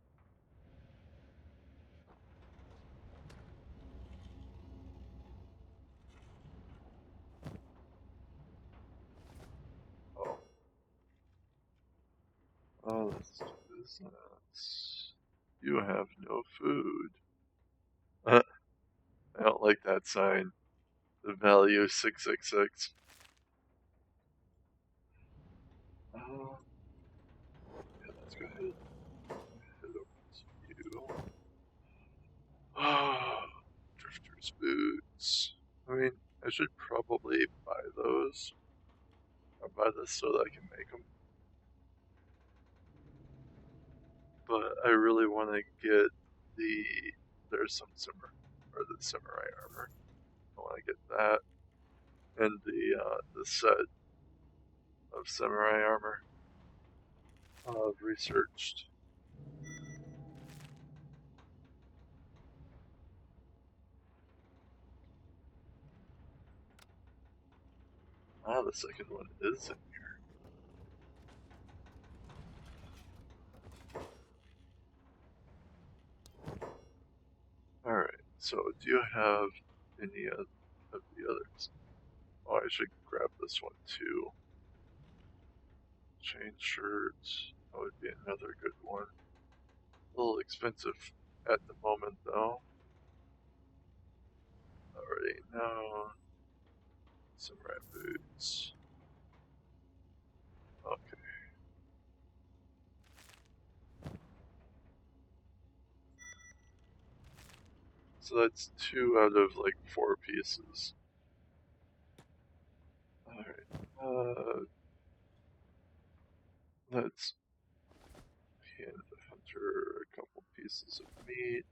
Oh, this business. You have no food. I don't like that sign. The value is 666. Yeah, let's go ahead and head over to you. Drifter's boots. I mean, I should probably buy those. I'll buy this so that I can make them. But I really want to get there's some the samurai armor. I want to get that and the set of samurai armor. I've researched. The second one is in here. Alright, so do you have any of the others? Oh, I should grab this one too. Chain shirts. That would be another good one. A little expensive at the moment though. Already know. Samurai boots. Okay. So that's 2 out of like 4 pieces. Alright. Let's hand the hunter a couple pieces of meat.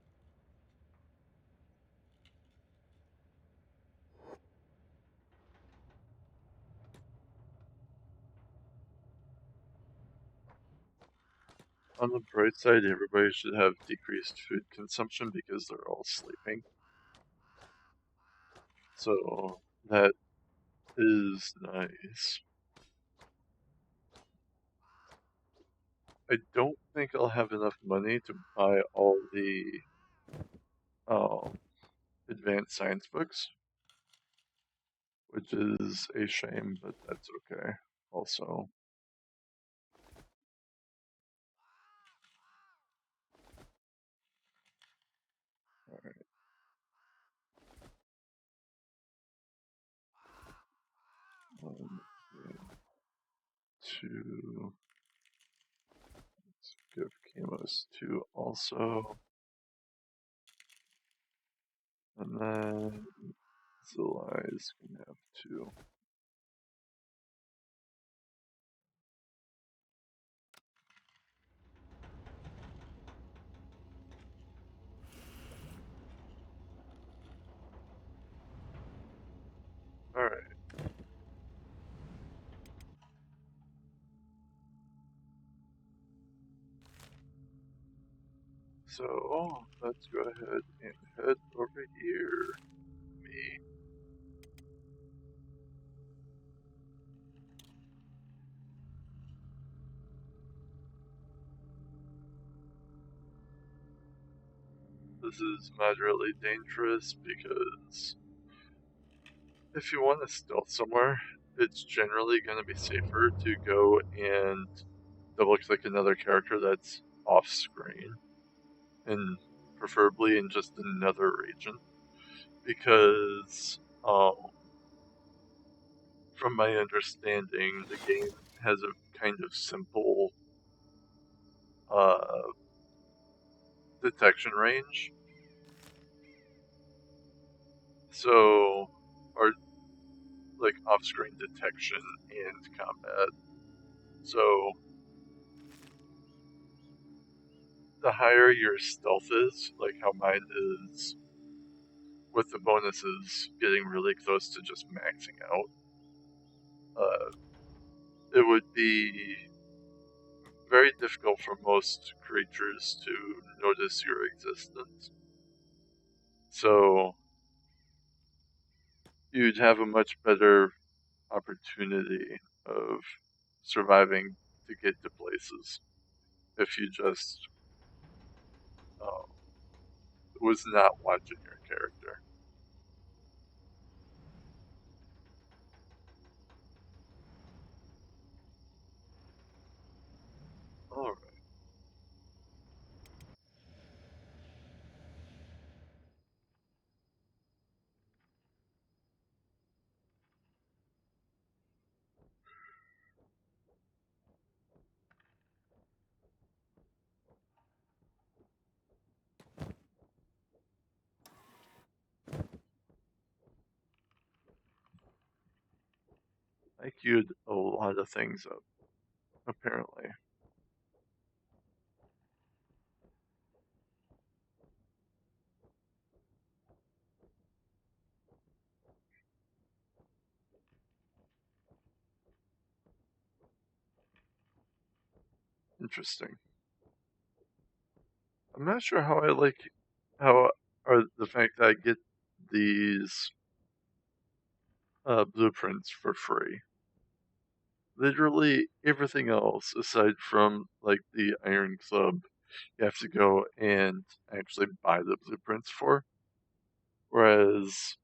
On the bright side, everybody should have decreased food consumption because they're all sleeping. So that is nice. I don't think I'll have enough money to buy all the advanced science books, which is a shame, but that's okay. Also, alright. 1, 2. Let's give Chemos 2 also. And then Zilai's can have 2. Alright. So let's go ahead and head over here. Me. This is moderately dangerous because if you want to stealth somewhere, it's generally going to be safer to go and double click another character that's off screen, and preferably in just another region, because from my understanding, the game has a kind of simple uh, detection range. So, or like off-screen detection and combat. So, the higher your stealth is, like how mine is, with the bonuses getting really close to just maxing out, it would be very difficult for most creatures to notice your existence. So, you'd have a much better opportunity of surviving to get to places if you just uh, was not watching your character. Alright, I queued a lot of things up, apparently. Interesting. I'm not sure how I like how or the fact that I get these blueprints for free. Literally everything else, aside from like the Iron Club, you have to go and actually buy the blueprints for. Whereas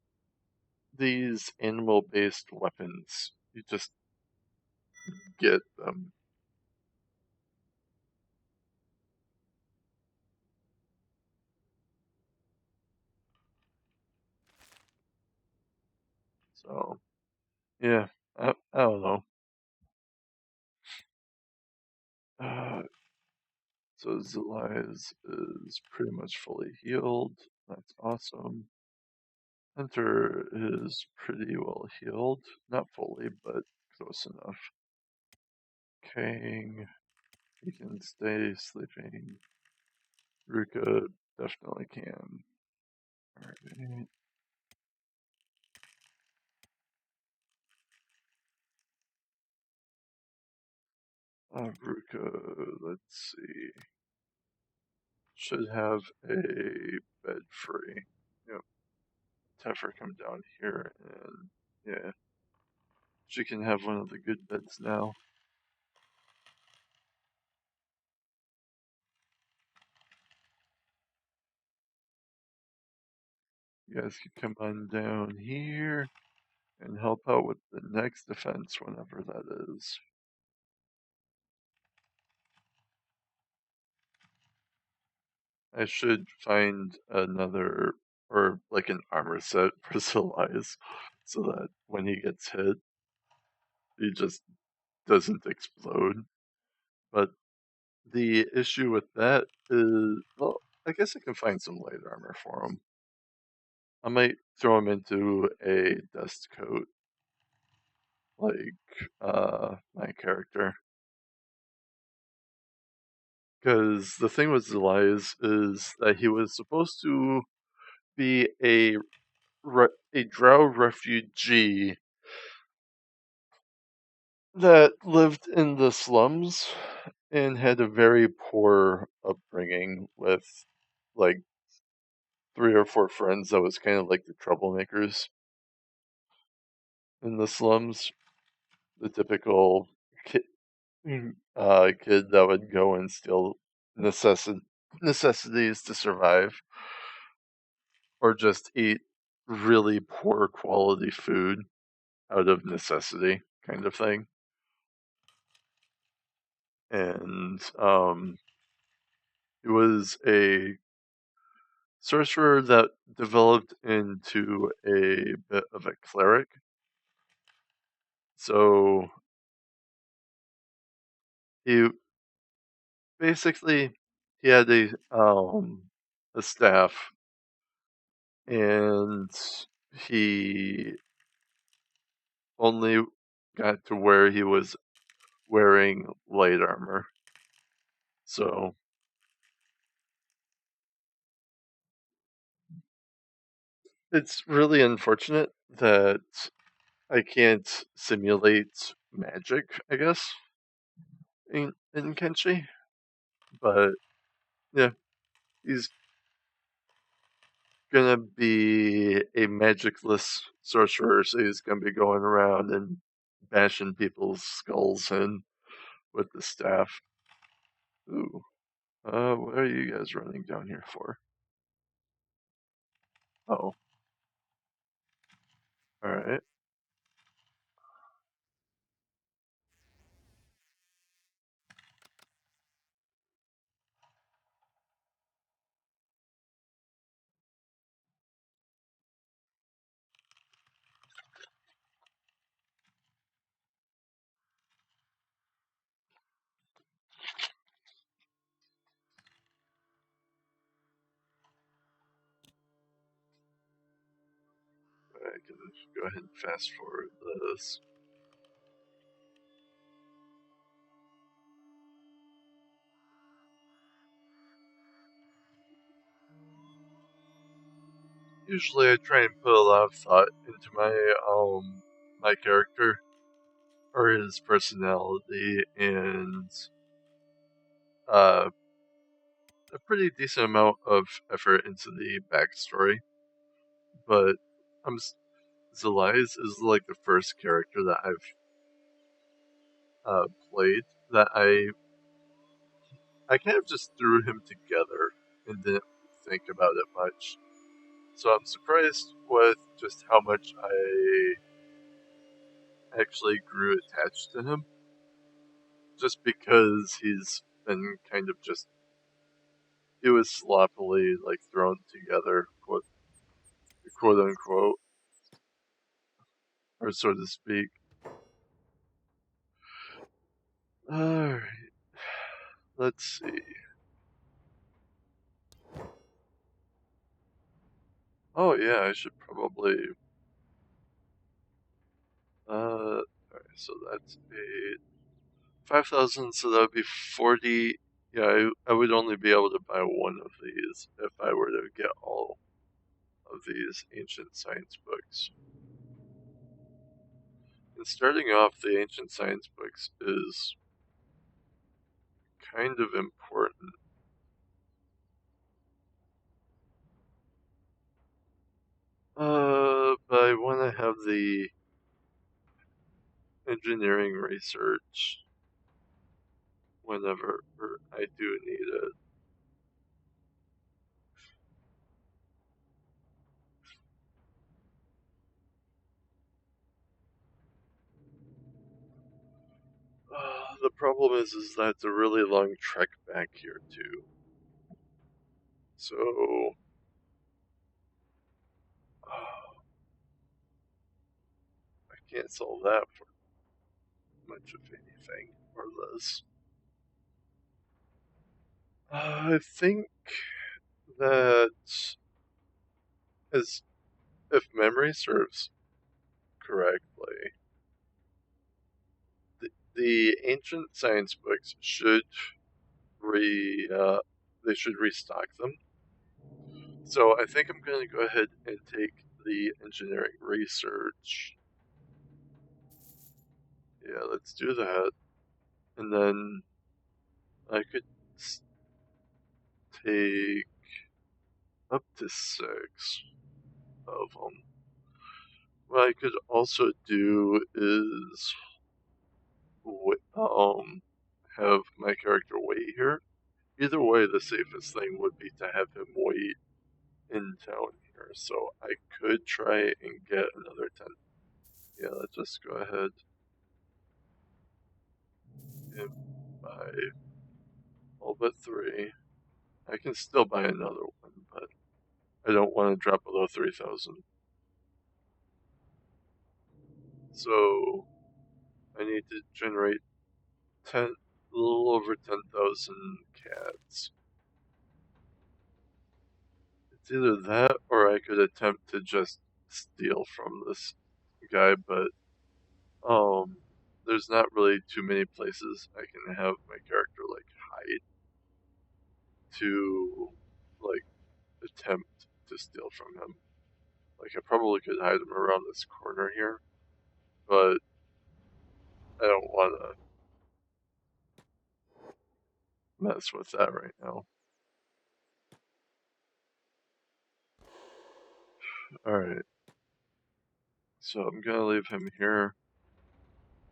these animal-based weapons, you just get them. So yeah, I don't know. Uh, so Zelias is pretty much fully healed. That's awesome. Hunter is pretty well healed. Not fully, but close enough. Kang, he can stay sleeping. Ruka definitely can. Alright. Ruka, let's see. Should have a bed free. Yep. Have her come down here and yeah. She can have one of the good beds now. You guys can come on down here and help out with the next defense whenever that is. I should find another, or like an armor set for Solis, so that when he gets hit, he just doesn't explode. But the issue with that is, well, I guess I can find some light armor for him. I might throw him into a dust coat, like my character. Because the thing with Zelias is that he was supposed to be a drow refugee that lived in the slums and had a very poor upbringing with like 3 or 4 friends that was kind of like the troublemakers in the slums. The typical kid, kid that would go and steal necessities to survive, or just eat really poor quality food out of necessity, kind of thing. And it was a sorcerer that developed into a bit of a cleric. So he basically he had a staff, and he only got to where he was wearing light armor. So it's really unfortunate that I can't simulate magic, I guess, in Kenshi. But yeah, he's gonna be a magicless sorcerer, so he's gonna be going around and bashing people's skulls in with the staff. Ooh. What are you guys running down here for? Oh, alright. I can go ahead and fast forward this. Usually I try and put a lot of thought into my character, or his personality, and uh a pretty decent amount of effort into the backstory. But I'm Zelise is like the first character that I've played that I kind of just threw him together and didn't think about it much. So I'm surprised with just how much I actually grew attached to him, just because he's been kind of just it was sloppily like thrown together, quote unquote, or so to speak. Alright, let's see. Oh yeah, I should probably alright, so that's 5,000, so that would be 40. Yeah, I would only be able to buy one of these if I were to get all of these ancient science books. And starting off, the ancient science books is kind of important. But I want to have the engineering research whenever I do need it. The problem is that it's a really long trek back here too. So, I can't solve that for much of anything or less. I think that, as if memory serves correctly, the ancient science books should re they should restock them. So I think I'm going to go ahead and take the engineering research. Yeah, let's do that, and then I could take. up to 6 of them. What I could also do is have my character wait here. Either way, the safest thing would be to have him wait in town here. So I could try and get another 10. Yeah, let's just go ahead and buy all but 3. I can still buy another one, but I don't want to drop below 3,000. So I need to generate a little over 10,000 cats. It's either that or I could attempt to just steal from this guy, but there's not really too many places I can have my character like hide to like attempt to steal from him. Like I probably could hide him around this corner here, but I don't want to mess with that right now. Alright, so I'm gonna leave him here,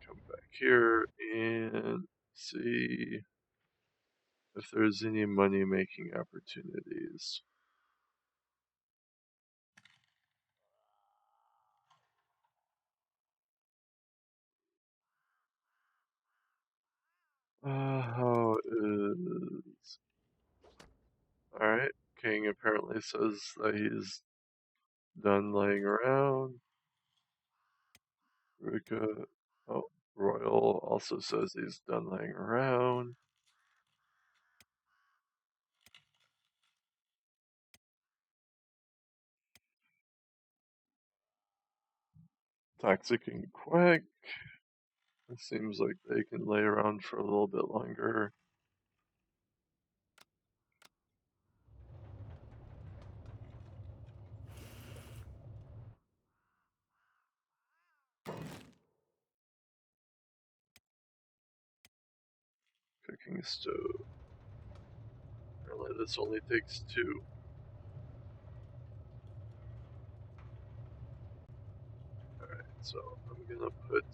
come back here, and see if there's any money making opportunities. How is... Alright, King apparently says that he's done laying around. Rika, oh, Royal also says he's done laying around. Toxic and Quack. It seems like they can lay around for a little bit longer. Cooking stove. Apparently this only takes 2. Alright, so I'm gonna put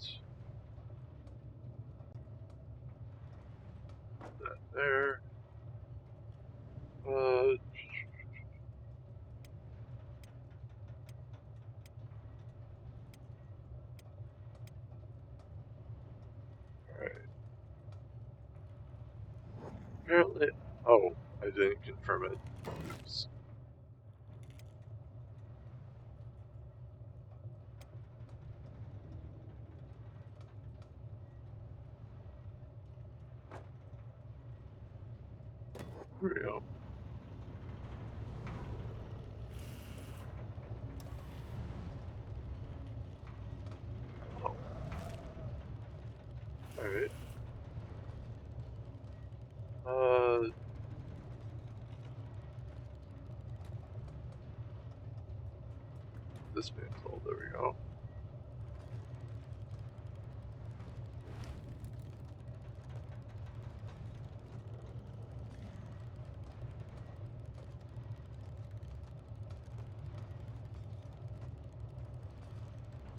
that there. Alright. Apparently, oh, I didn't confirm it. Oops. Here we go. Oh. Alright. Dismantle, there we go.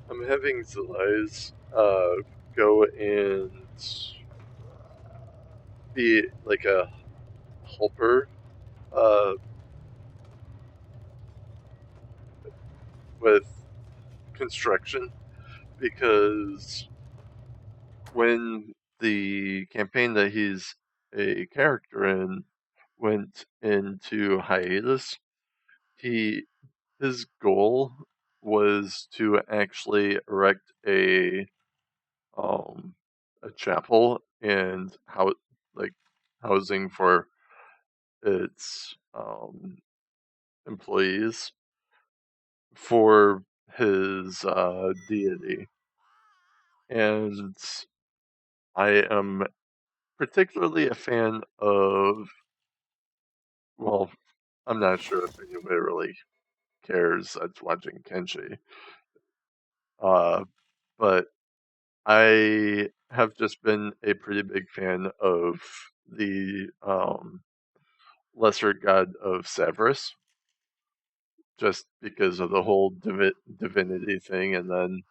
I'm having Zelai's go and be like a helper with construction because when the campaign that he's a character in went into hiatus, his goal was to actually erect um a chapel and how like housing for its employees for his deity. And I am particularly a fan of, well, I'm not sure if anybody really cares that's watching Kenshi, but I have just been a pretty big fan of the lesser god of Severus. just because of the whole divinity thing, and then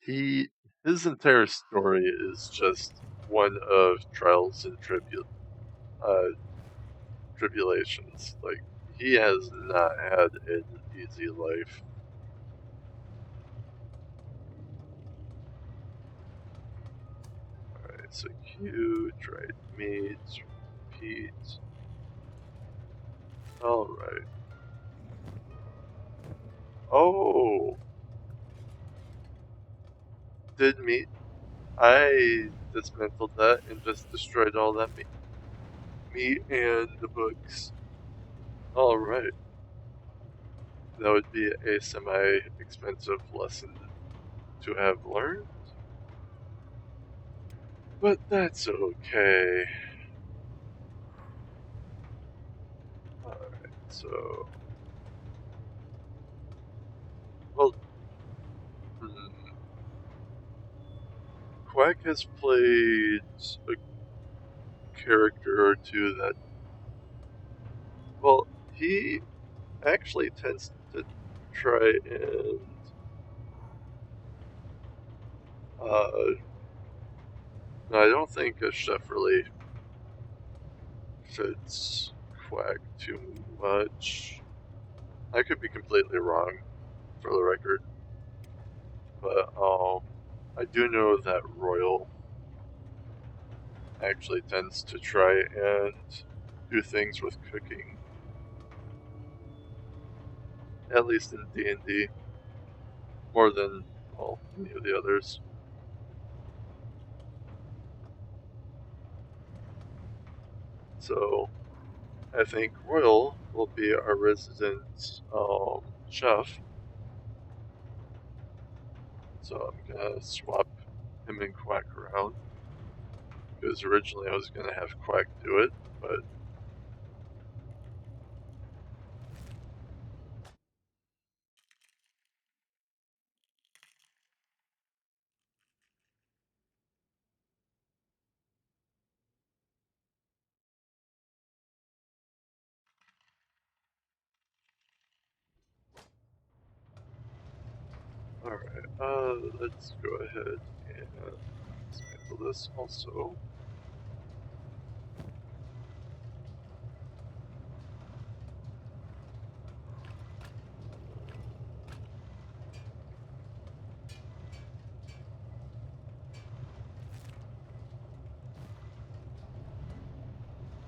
his entire story is just one of trials and tribulations. Like, he has not had an easy life. Alright, so Q, dried meat, repeat. Alright. Oh! Did meat. I dismantled that and just destroyed all that meat and the books. Alright. That would be a semi-expensive lesson to have learned. But that's okay. Alright, so... Well, Quack has played a character or two that... Well, he actually tends to try and... No, I don't think a chef really fits Quack too much. I could be completely wrong, for the record. But, I do know that Royal actually tends to try and do things with cooking. At least in D&D. More than, well, any of the others. So, I think Royal will be our resident chef. So I'm gonna swap him and Quack around. Because originally I was gonna have Quack do it, but... Alright, let's go ahead and dismantle this also.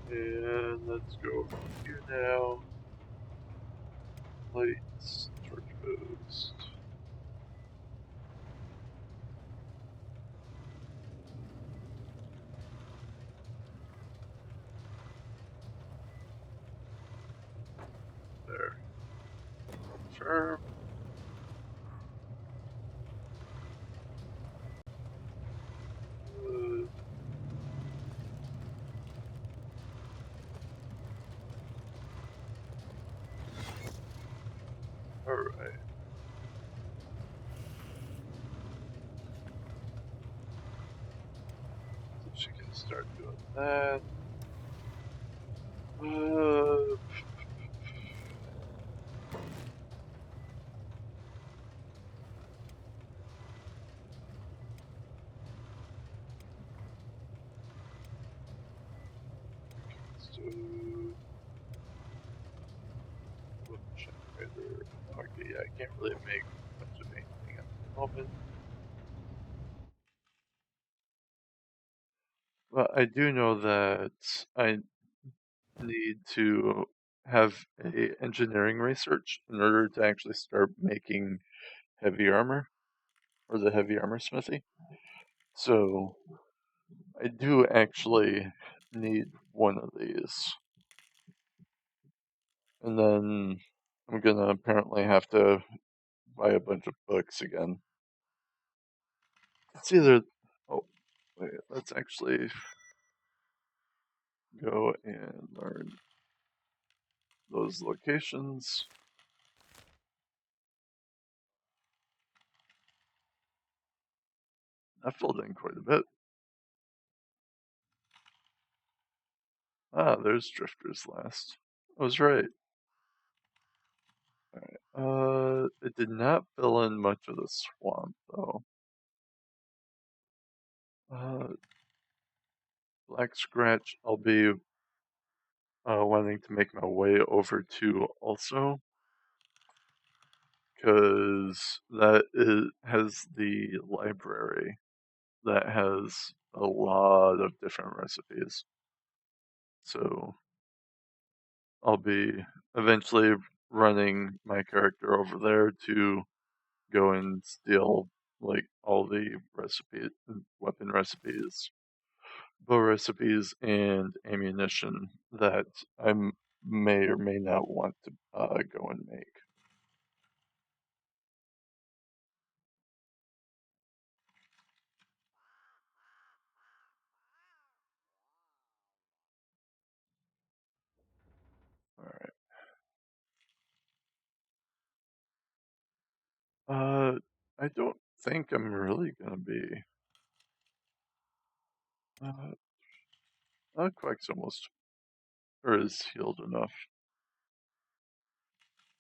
And let's go over here now. Lights, torch boost. There. Confirm. Alright. So she can start doing that. Let's do... Generator. Okay, yeah, I can't really make much of anything at the moment. But I do know that I need to have a engineering research in order to actually start making heavy armor, or the heavy armor smithy. So I do actually need one of these. And then I'm gonna apparently have to buy a bunch of books again. It's either... Oh, wait, let's actually go and learn those locations. I filled in quite a bit. Ah, there's Drifter's Last. I was right. It did not fill in much of the swamp, though. Black Scratch, I'll be wanting to make my way over to also, because has the library that has a lot of different recipes. So I'll be eventually running my character over there to go and steal like all the weapon recipes, bow recipes, and ammunition that I may or may not want to go and make. All right. I don't think I'm really gonna be. Quack's almost or is healed enough.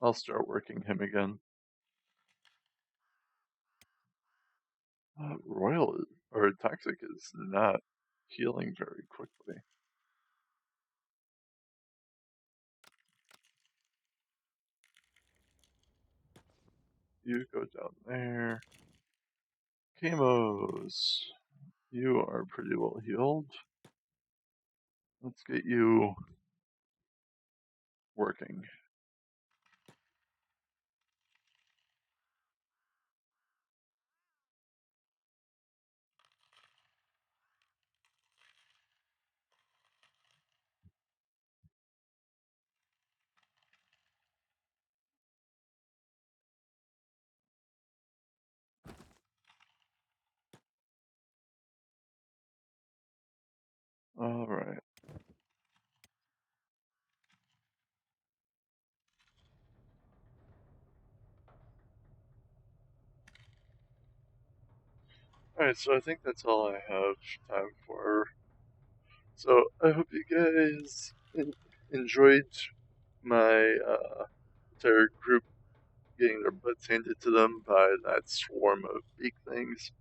I'll start working him again. Royal or Toxic is not healing very quickly. You go down there. Camos, you are pretty well healed. Let's get you working. All right. All right, so I think that's all I have time for. So I hope you guys enjoyed my entire group getting their butts handed to them by that swarm of beak things.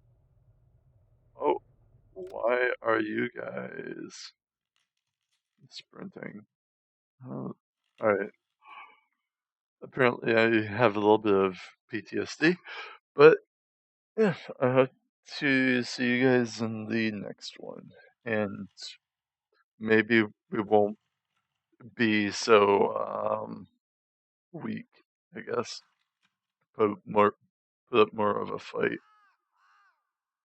Oh, why are you guys sprinting? Oh, alright. Apparently, I have a little bit of PTSD, but yeah, I hope to see you guys in the next one. And maybe we won't be so weak, I guess. Put up more of a fight.